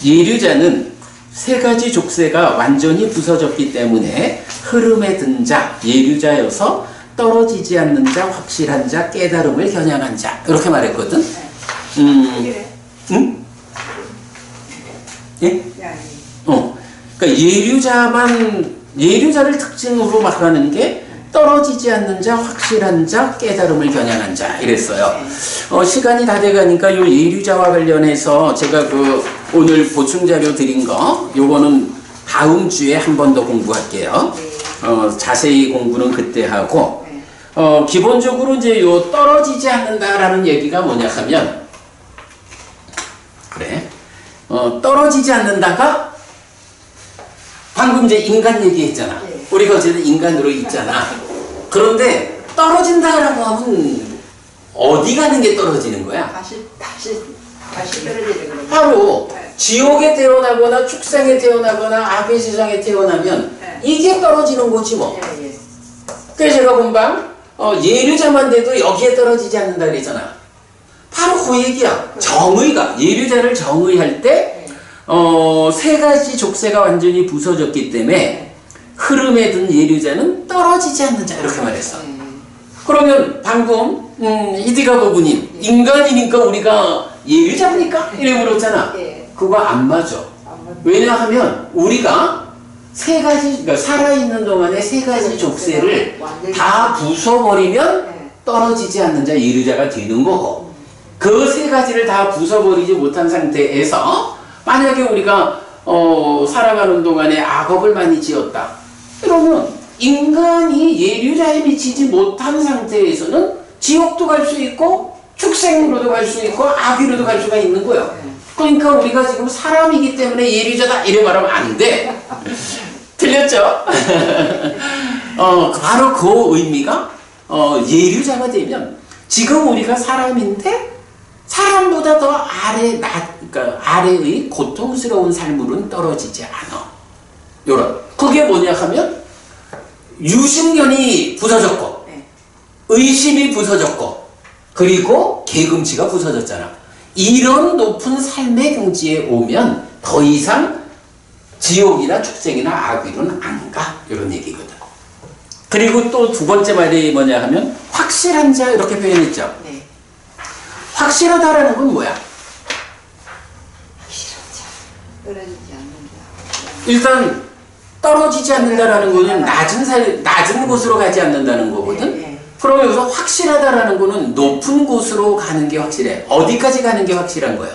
예류자는 3가지 족쇄가 완전히 부서졌기 때문에 흐름에 든 자, 예류자여서 떨어지지 않는 자, 확실한 자, 깨달음을 겨냥한 자, 이렇게 말했거든. 응? 예? 그러니까 예류자를 특징으로 말하는 게 떨어지지 않는 자, 확실한 자, 깨달음을 겨냥한 자 이랬어요. 시간이 다 돼가니까 요 예류자와 관련해서 제가 오늘 보충 자료 드린 거 요거는 다음 주에 한 번 더 공부할게요. 자세히 공부는 그때 하고 기본적으로 이제 요 떨어지지 않는다라는 얘기가 뭐냐 하면 그래 떨어지지 않는다가 방금 이제 인간 얘기했잖아. 우리가 어쨌든 인간으로 있잖아. 그런데 떨어진다라고 하면 어디 가는 게 떨어지는 거야? 다시 떨어지는 거예요. 바로 지옥에 태어나거나 축생에 태어나거나 악의 세상에 태어나면 이게 떨어지는 거지 뭐. 그래서 제가 금방 예류자만 돼도 여기에 떨어지지 않는다 그랬잖아. 바로 그 얘기야. 정의가 예류자를 정의할 때 세 가지 족쇄가 완전히 부서졌기 때문에 흐름에 든 예류자는 떨어지지 않는 자 이렇게 말했어. 그러면 방금 이디가 부부님 인간이니까 우리가 예류자입니까? 이래 물었잖아. 그거 안 맞아. 왜냐하면 우리가 세 가지 그러니까 살아있는 동안에 세 가지 족쇄를 다 부숴버리면 떨어지지 않는 자 예류자가 되는 거고 그 세 가지를 다 부숴버리지 못한 상태에서 만약에 우리가 살아가는 동안에 악업을 많이 지었다. 그러면 인간이 예류자에 미치지 못한 상태에서는 지옥도 갈 수 있고 축생으로도 갈 수 있고 악귀로도 갈 수가 있는 거예요. 그러니까 우리가 지금 사람이기 때문에 예류자다 이래 말하면 안 돼. 틀렸죠? 바로 그 의미가 예류자가 되면 지금 우리가 사람인데 사람보다 더 그러니까 아래의 고통스러운 삶으로는 떨어지지 않아. 요런. 그게 뭐냐 하면 유심견이 부서졌고 의심이 부서졌고 그리고 계금치가 부서졌잖아. 이런 높은 삶의 경지에 오면 더 이상 지옥이나 축생이나 악귀로는 안 가. 이런 얘기거든. 그리고 또 두 번째 말이 뭐냐 하면 확실한 자 이렇게 표현했죠. 확실하다라는 건 뭐야? 확실한 자. 떨어지지 않는다. 일단 떨어지지 않는다라는 거는 낮은 곳으로 가지 않는다는 거거든. 그럼 여기서 확실하다라는 거는 높은 곳으로 가는 게 확실해. 어디까지 가는 게 확실한 거야?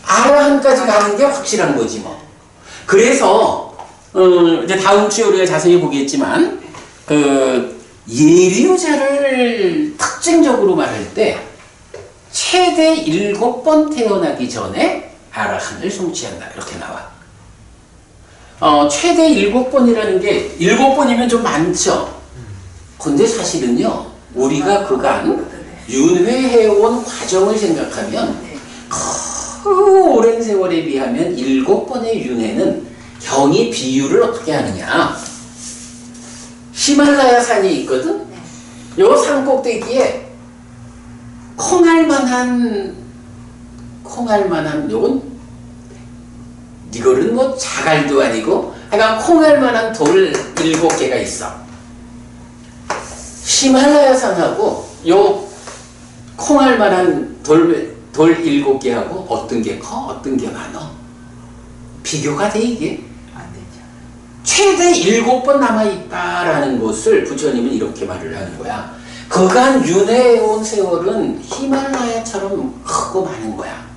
아라한까지 가는 게 확실한 거지 뭐. 그래서 이제 다음 주에 우리가 자세히 보겠지만 예류자를 특징적으로 말할 때 최대 7번 태어나기 전에 아라한을 성취한다 이렇게 나와. 최대 7번이라는 게 7번이면 좀 많죠. 근데 사실은요 우리가 그간 윤회해온 과정을 생각하면 그 오랜 세월에 비하면 7번의 윤회는 경이 비유를 어떻게 하느냐. 히말라야 산이 있거든. 요 산 꼭대기에 콩알만한 요건 이거는 뭐 자갈도 아니고 하여간 콩알만한 돌 7개가 있어. 히말라야 산하고 요 콩알만한 돌 7개하고 어떤 게 커? 어떤 게 많아? 비교가 돼 이게? 안 되죠. 최대 7번 남아있다라는 것을 부처님은 이렇게 말을 하는 거야. 그간 윤회해온 세월은 히말라야처럼 크고 많은 거야.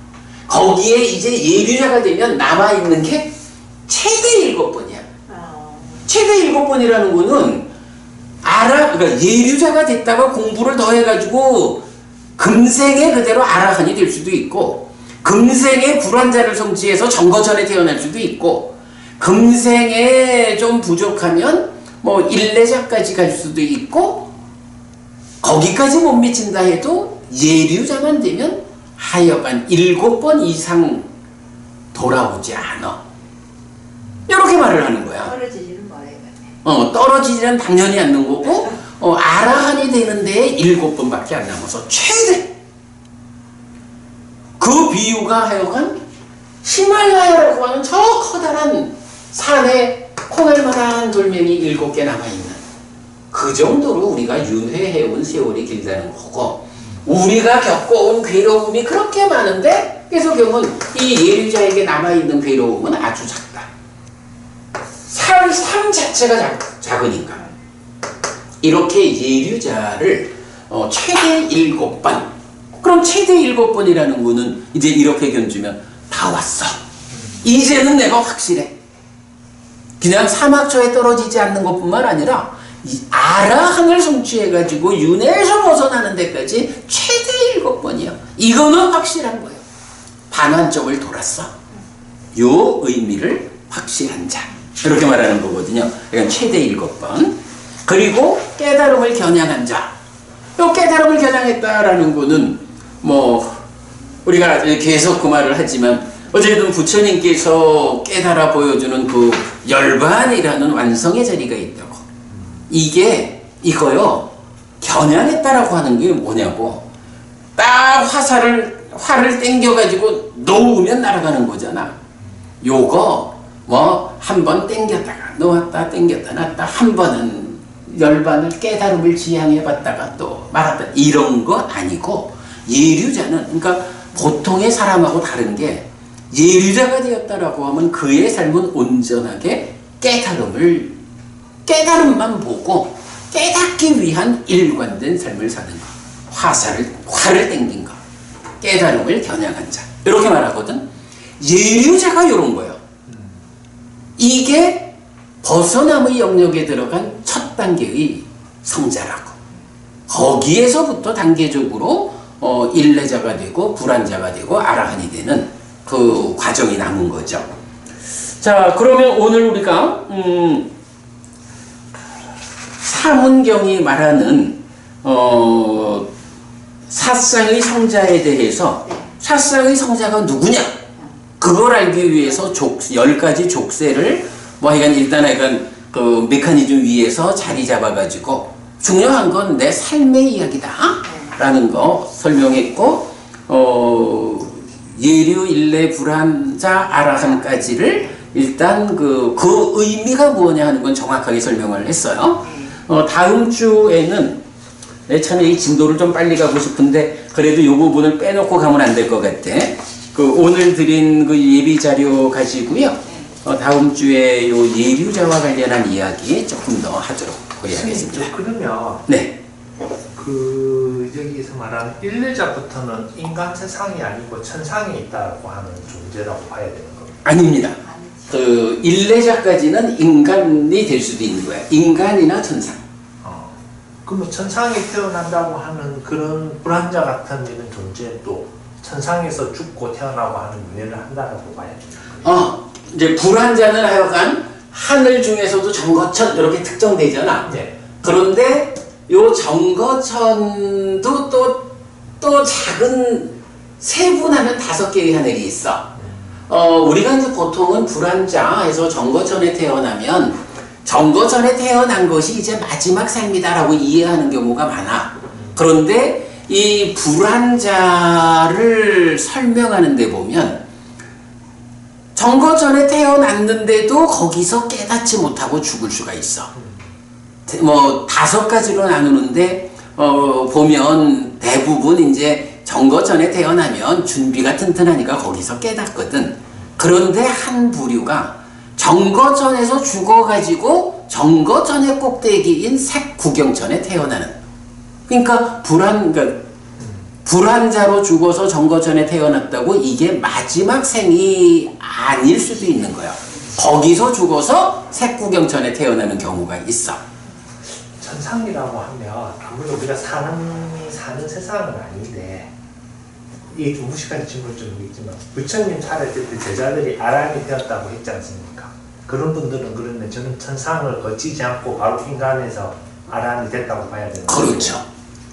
거기에 이제 예류자가 되면 남아있는 게 최대 7번이야. 최대 7번이라는 거는 그러니까 예류자가 됐다가 공부를 더 해가지고 금생에 그대로 아라한이 될 수도 있고 금생에 불환자를 성취해서 정거전에 태어날 수도 있고 금생에 좀 부족하면 뭐 일례자까지 갈 수도 있고 거기까지 못 미친다 해도 예류자만 되면 하여간 7번 이상 돌아오지 않아. 이렇게 말을 하는 거야. 떨어지지는 말아야 돼. 떨어지지는 당연히 않는 거고 아라한이 되는데 7번밖에 안 남아서 최대. 그 비유가 하여간 히말라야라고 하는 저 커다란 산에 콩알만한 돌멩이 7개 남아있는 그 정도로 우리가 윤회해온 세월이 길다는 거고 우리가 겪어온 괴로움이 그렇게 많은데 그래서 경은 이 예류자에게 남아있는 괴로움은 아주 작다. 삶 자체가 작으니까. 이렇게 예류자를 최대 7번. 그럼 최대 7번이라는 거는 이제 이렇게 견주면 다 왔어. 이제는 내가 확실해. 그냥 사막초에 떨어지지 않는 것뿐만 아니라 아라한을 성취해가지고 윤회에서 벗어나는 데까지 최대 7번이야. 이거는 확실한 거예요. 반환점을 돌았어. 요 의미를 확실한 자. 이렇게 말하는 거거든요. 그러니까 최대 7번. 그리고 깨달음을 겨냥한 자. 요 깨달음을 겨냥했다라는 거는 뭐 우리가 계속 그 말을 하지만 어쨌든 부처님께서 깨달아 보여주는 그 열반이라는 완성의 자리가 있다고. 이게 이거요. 겨냥했다라고 하는 게 뭐냐고. 딱 활을 땡겨가지고 놓으면 날아가는 거잖아. 요거 뭐 한 번 땡겼다가 놓았다 땡겼다 놨다 한 번은 열반을 깨달음을 지향해봤다가 또 말았다 이런 거 아니고 예류자는 그러니까 보통의 사람하고 다른 게 예류자가 되었다라고 하면 그의 삶은 온전하게 깨달음만 보고 깨닫기 위한 일관된 삶을 사는 거. 활을 땡긴 거. 깨달음을 겨냥한 자. 이렇게 말하거든. 예류자가 이런 거예요. 이게 벗어남의 영역에 들어간 첫 단계의 성자라고. 거기에서부터 단계적으로 일례자가 되고 불안자가 되고 아라한이 되는 그 과정이 남은 거죠. 자, 그러면 오늘 우리가 사문경이 말하는 사상의 성자에 대해서 사상의 성자가 누구냐? 그걸 알기 위해서 10가지 족쇄를 뭐 하여간 일단 그 메커니즘 위에서 자리 잡아가지고 중요한 건 내 삶의 이야기다 라는 거 설명했고 예류, 일례, 불안자, 아라한까지를 일단 그 의미가 뭐냐 하는 건 정확하게 설명을 했어요. 다음 주에는 참 이 진도를 좀 빨리 가고 싶은데 그래도 이 부분을 빼놓고 가면 안 될 것 같아. 그 오늘 드린 그 예비 자료 가지고요. 다음 주에 요 예류자와 관련한 이야기 조금 더 하도록 하겠습니다. 그러면 네. 그 여기서 말하는 일례자부터는 인간 세상이 아니고 천상에 있다고 하는 존재라고 봐야 되는 겁니다. 아닙니다. 그 일례자까지는 인간이 될 수도 있는 거야. 인간이나 천상. 그러면 천상에 태어난다고 하는 그런 불안자 같은 이런 존재도 천상에서 죽고 태어나고 하는 윤회를 한다고 봐야 돼요. 이제 불안자는 하여간 하늘 중에서도 정거천 이렇게 특정되잖아. 네. 그런데 요 정거천도 또 작은 세분하면 5개의 하늘이 있어. 우리가 이제 보통은 불안자에서 정거천에 태어나면 정거천에 태어난 것이 이제 마지막 삶이다라고 이해하는 경우가 많아. 그런데 이 불안자를 설명하는 데 보면 정거천에 태어났는데도 거기서 깨닫지 못하고 죽을 수가 있어. 뭐 5가지로 나누는데 보면 대부분 이제 정거천에 태어나면 준비가 튼튼하니까 거기서 깨닫거든. 그런데 한 부류가 정거천에서 죽어가지고 정거천의 꼭대기인 색구경천에 태어나는. 그러니까 불안자로 죽어서 정거천에 태어났다고 이게 마지막 생이 아닐 수도 있는 거야. 거기서 죽어서 색구경천에 태어나는 경우가 있어. 천상이라고 하면 아무래도 우리가 사람이 사는 세상은 아닌데 이 무식한 질문을 좀 있지만 부처님 차례될 때 제자들이 아라한이 되었다고 했지 않습니까? 그런 분들은 그런데 저는 천상을 거치지 않고 바로 인간에서 아라한이 됐다고 봐야 되는 거죠. 그렇죠.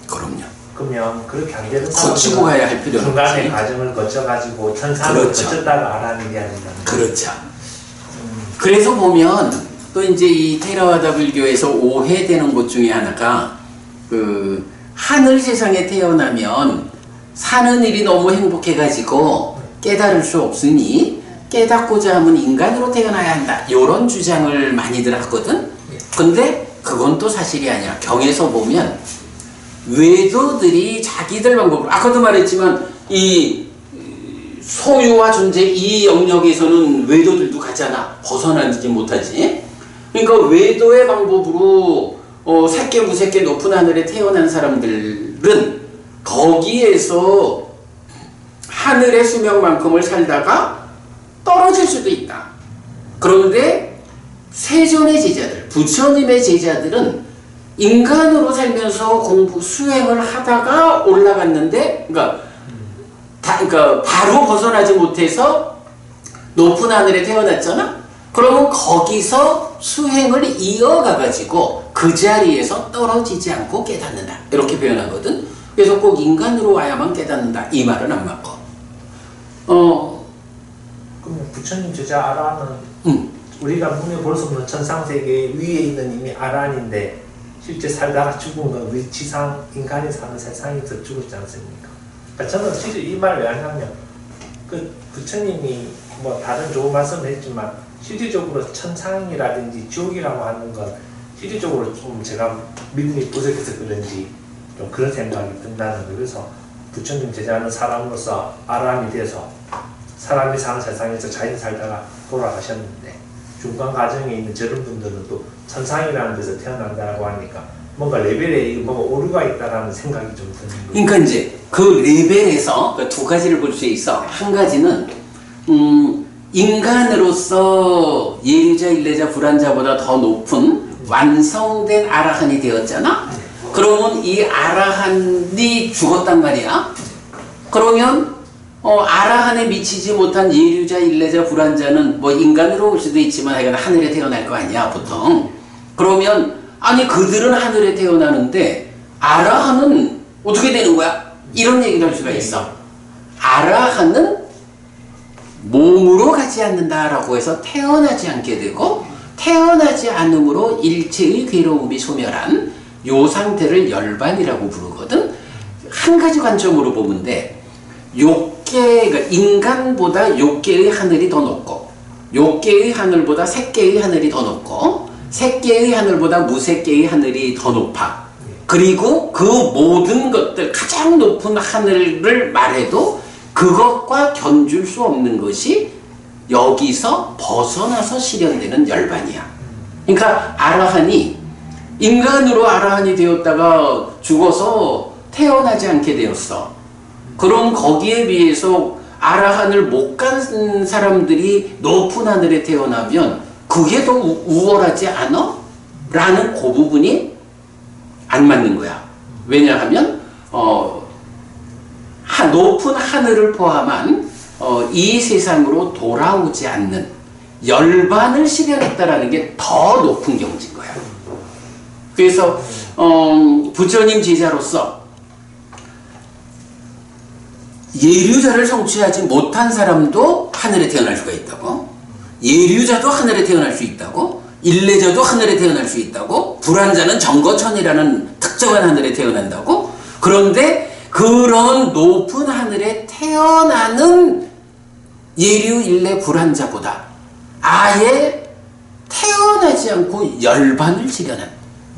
그럼요. 그러면 그렇게 안 되는 거치고 가야 할 필요는 중간의 없지. 과정을 거쳐가지고 천상을 그렇죠. 거쳤다가 아라한이 돼야 된다는 그렇죠. 그래서 보면 또 이제 이 테라와다 불교에서 오해되는 것 중에 하나가 그 하늘 세상에 태어나면 사는 일이 너무 행복해가지고 깨달을 수 없으니 깨닫고자 하면 인간으로 태어나야 한다. 이런 주장을 많이들 하거든. 근데 그건 또 사실이 아니야. 경에서 보면 외도들이 자기들 방법으로 아까도 말했지만 이 소유와 존재 이 영역에서는 외도들도 가잖아. 벗어나지 못하지. 그러니까 외도의 방법으로 새끼 무새끼 높은 하늘에 태어난 사람들은 거기에서 하늘의 수명만큼을 살다가 떨어질 수도 있다. 그런데 세존의 제자들, 부처님의 제자들은 인간으로 살면서 공부 수행을 하다가 올라갔는데, 그러니까 바로 벗어나지 못해서 높은 하늘에 태어났잖아. 그러면 거기서 수행을 이어가가지고 그 자리에서 떨어지지 않고 깨닫는다. 이렇게 표현하거든. 그래서 꼭 인간으로 와야만 깨닫는다. 이 말은 안 맞고. 그럼 부처님 제자 아라한은 우리가 눈에 볼 수 없는 천상세계 위에 있는 이미 아라한인데 실제 살다가 죽은 건 우리 지상 인간이 사는 세상에서 죽었지 않습니까? 그러니까 저는 실제 이 말을 왜 하냐면 그 부처님이 뭐 다른 좋은 말씀을 했지만 실질적으로 천상이라든지 지옥이라고 하는 건 실질적으로 좀 제가 믿음이 부족해서 그런지 좀 그런 생각이 든다는 거예요. 그래서 부처님 제자는 사람으로서 아라한이 돼서 사람이 사는 세상에서 자연 살다가 돌아가셨는데 중간 과정에 있는 저런 분들은 또 천상이라는 데서 태어난다고 하니까 뭔가 레벨에 뭔가 오류가 있다라는 생각이 좀 드는 거예요. 그러니까 이제 그 레벨에서 두 가지를 볼 수 있어. 한 가지는 인간으로서 예류자, 일레자, 불안자보다 더 높은 완성된 아라한이 되었잖아. 그러면 이 아라한이 죽었단 말이야. 그러면 아라한에 미치지 못한 예류자, 일레자, 불안자는 뭐 인간으로 올 수도 있지만 하여간 하늘에 태어날 거 아니야 보통. 그러면 아니 그들은 하늘에 태어나는데 아라한은 어떻게 되는 거야? 이런 얘기를 할 수가 있어. 아라한은 몸으로 가지 않는다라고 해서 태어나지 않게 되고 태어나지 않음으로 일체의 괴로움이 소멸한 요 상태를 열반이라고 부르거든. 한 가지 관점으로 보면 돼. 그러니까 인간보다 욕계의 하늘이 더 높고 욕계의 하늘보다 색계의 하늘이 더 높고 색계의 하늘보다 무색계의 하늘이 더 높아. 그리고 그 모든 것들 가장 높은 하늘을 말해도 그것과 견줄 수 없는 것이 여기서 벗어나서 실현되는 열반이야. 그러니까 아라한이 인간으로 아라한이 되었다가 죽어서 태어나지 않게 되었어. 그럼 거기에 비해서 아라한을 못 간 사람들이 높은 하늘에 태어나면 그게 더 우월하지 않아? 라는 그 부분이 안 맞는 거야. 왜냐하면 높은 하늘을 포함한 이 세상으로 돌아오지 않는 열반을 실현했다라는 게 더 높은 경지인 거야. 그래서 부처님 제자로서 예류자를 성취하지 못한 사람도 하늘에 태어날 수가 있다고, 예류자도 하늘에 태어날 수 있다고, 일레자도 하늘에 태어날 수 있다고, 불안자는 정거천이라는 특정한 하늘에 태어난다고. 그런데 그런 높은 하늘에 태어나는 예류, 일레, 불안자보다 아예 태어나지 않고 열반을 실현한,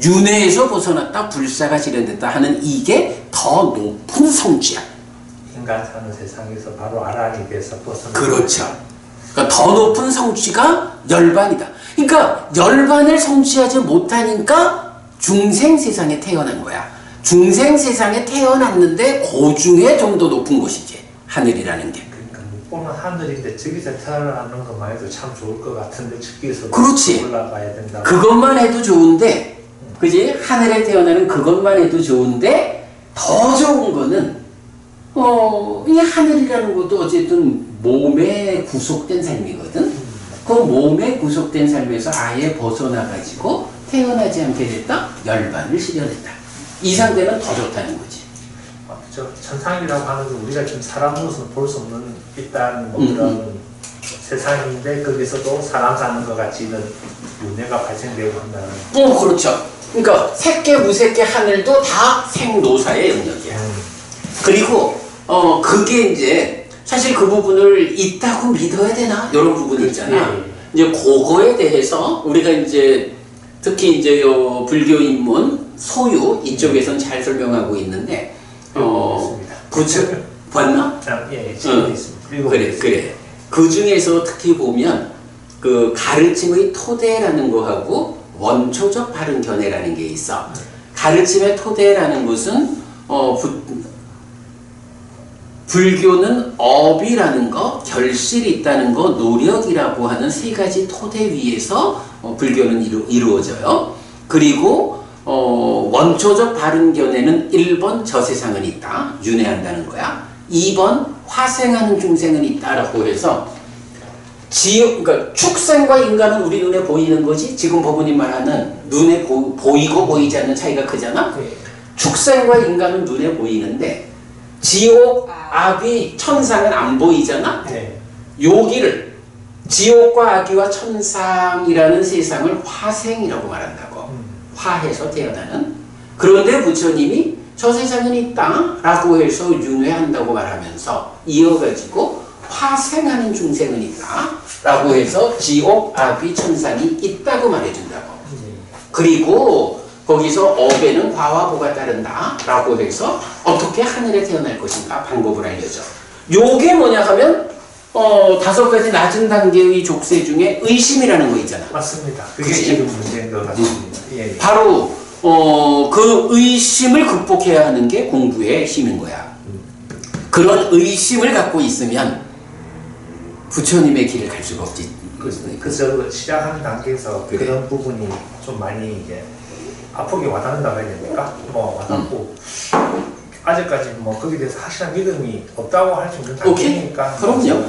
윤회에서 벗어났다 불사가 실현됐다 하는 이게 더 높은 성취야. 인간 사는 세상에서 바로 아라한이 돼서 벗어나. 그렇죠. 그러니까 더 높은 성취가 열반이다. 그러니까 열반을 성취하지 못하니까 중생 세상에 태어난 거야. 중생 세상에 태어났는데 그 중에 좀 더 높은 곳이지, 하늘이라는 게. 그러니까 못 보는 하늘인데 저기서 태어나는 것만 해도 참 좋을 것 같은데 저기서 그렇지. 올라가야 된다. 그것만 해도 좋은데, 그지? 하늘에 태어나는 그것만 해도 좋은데 더 좋은 거는 이 하늘이라는 것도 어쨌든 몸에 구속된 삶이거든. 그 몸에 구속된 삶에서 아예 벗어나가지고 태어나지 않게 됐다. 열반을 실현했다. 이 상태는 더 좋다는 거지. 저 천상이라고 하는 건 우리가 지금 사람으로서는 볼 수 없는 일단 뭐 그런 세상인데 거기서도 사람 사는 것 같이 이런 윤회가 발생되고 한다는. 그렇죠. 그러니까 색계 무색계 하늘도 다 생노사의 영역이야. 그리고 그게 이제 사실 그 부분을 있다고 믿어야 되나? 이런 부분이 있잖아. 이제 그거에 대해서 우리가 이제 특히 이제 요 불교 입문 소유 이쪽에서는 잘 설명하고 있는데 그렇죠. 봤나? 예, 지금 있습니다. 그래. 그 중에서 특히 보면 그 가르침의 토대라는 거하고 원초적 바른 견해라는 게 있어. 가르침의 토대라는 것은 불교는 업이라는 거, 결실이 있다는 거, 노력이라고 하는 세 가지 토대 위에서 불교는 이루어져요. 그리고 원초적 바른 견해는 1번 저 세상은 있다, 윤회한다는 거야. 2번 화생하는 중생은 있다라고 해서 그러니까 축생과 인간은 우리 눈에 보이는 거지. 지금 법원님 말하는 눈에 보이고 보이지 않는 차이가 크잖아. 축생과 인간은 눈에 보이는데 지옥, 악귀, 천상은 안 보이잖아. 여기를 지옥과 악귀와 천상이라는 세상을 화생이라고 말한다고. 화해서 태어나는. 그런데 부처님이 저 세상은 있다 라고 해서 윤회한다고 말하면서 이어가지고 화생하는 중생은 있다 라고 해서 지옥, 악귀, 천상이 있다고 말해준다고. 그리고 거기서 업에는 화와 보가 따른다 라고 해서 어떻게 하늘에 태어날 것인가 방법을 알려줘. 요게 뭐냐 하면 5가지 낮은 단계의 족쇄 중에 의심이라는 거 있잖아. 맞습니다. 그게 그치? 지금 문제인 것 같습니다. 예. 바로 그 의심을 극복해야 하는 게 공부의 힘인 거야. 그런 의심을 갖고 있으면 부처님의 길을 갈 수가 없지. 그래서 시작하는 단계에서 그래. 그런 부분이 좀 많이 이제 아프게 와닿는다고 해야 됩니까? 와닿고 아직까지 거기에 대해서 확실한 믿음이 없다고 할 수 있는 단계니까. 그럼요.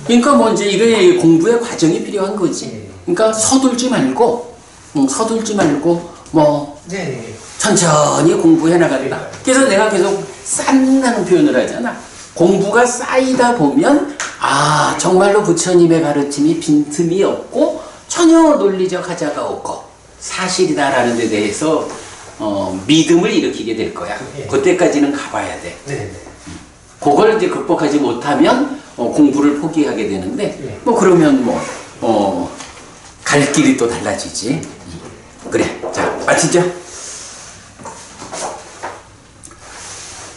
그러니까 뭐 이제 이래 공부의 과정이 필요한 거지. 그러니까 서둘지 말고 네. 천천히 공부해 나간다. 그래서 내가 계속 쌓는다는 표현을 하잖아. 공부가 쌓이다 보면 정말로 부처님의 가르침이 빈틈이 없고 전혀 논리적 하자가 없고 사실이다라는 데 대해서 믿음을 일으키게 될 거야. 그때까지는 가봐야 돼. 그걸 이제 극복하지 못하면 공부를 포기하게 되는데 그러면 갈 길이 또 달라지지. 그래, 자 마치죠.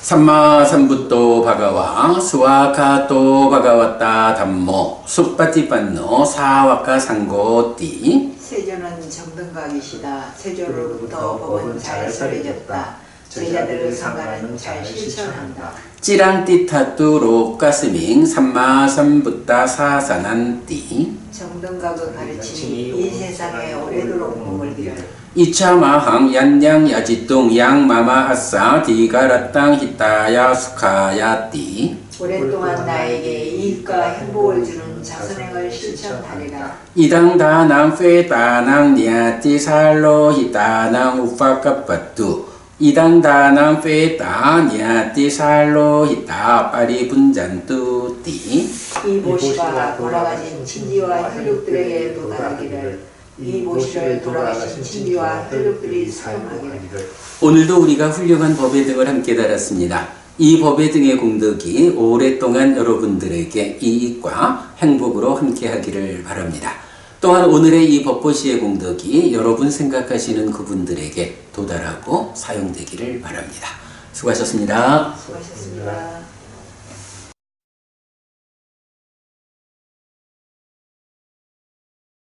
삼마삼부토 바가와 수와카토 바가와타 담모 supatipanno 사와카 상고띠. 세조는 정등각이시다. 세조로부터 법은 잘 설해졌다. 제자들의 상가는 잘 실천한다. 찌랑띠타뚜 로가스밍 삼마삼부타 사사난띠. 정등각의 가르침이 이 세상에 오래도록 머물기를. 이차마항 얀양 야지뚱 양마마하사 디가라땅 히타야 수카야띠. 오랫동안 나에게 이익과 행복을 주는 자선행을 실천하리라. 이당다낭 페다낭 니아띠 살로 히타낭 우파카빠뚜. 이당다낭 페다 니아띠 살로 히타 파리분잔뚜띠. 이 모시가 돌아가신 친지와 혈육들에게 도달하기를. 이 모시를 돌아가신 친지와 혈육들이 사용하기를. 오늘도 우리가 훌륭한 법의 등을 함께 달았습니다. 이 법의 등의 공덕이 오랫동안 여러분들에게 이익과 행복으로 함께 하기를 바랍니다. 또한 오늘의 이 법보시의 공덕이 여러분 생각하시는 그분들에게 도달하고 사용되기를 바랍니다. 수고하셨습니다. 수고하셨습니다.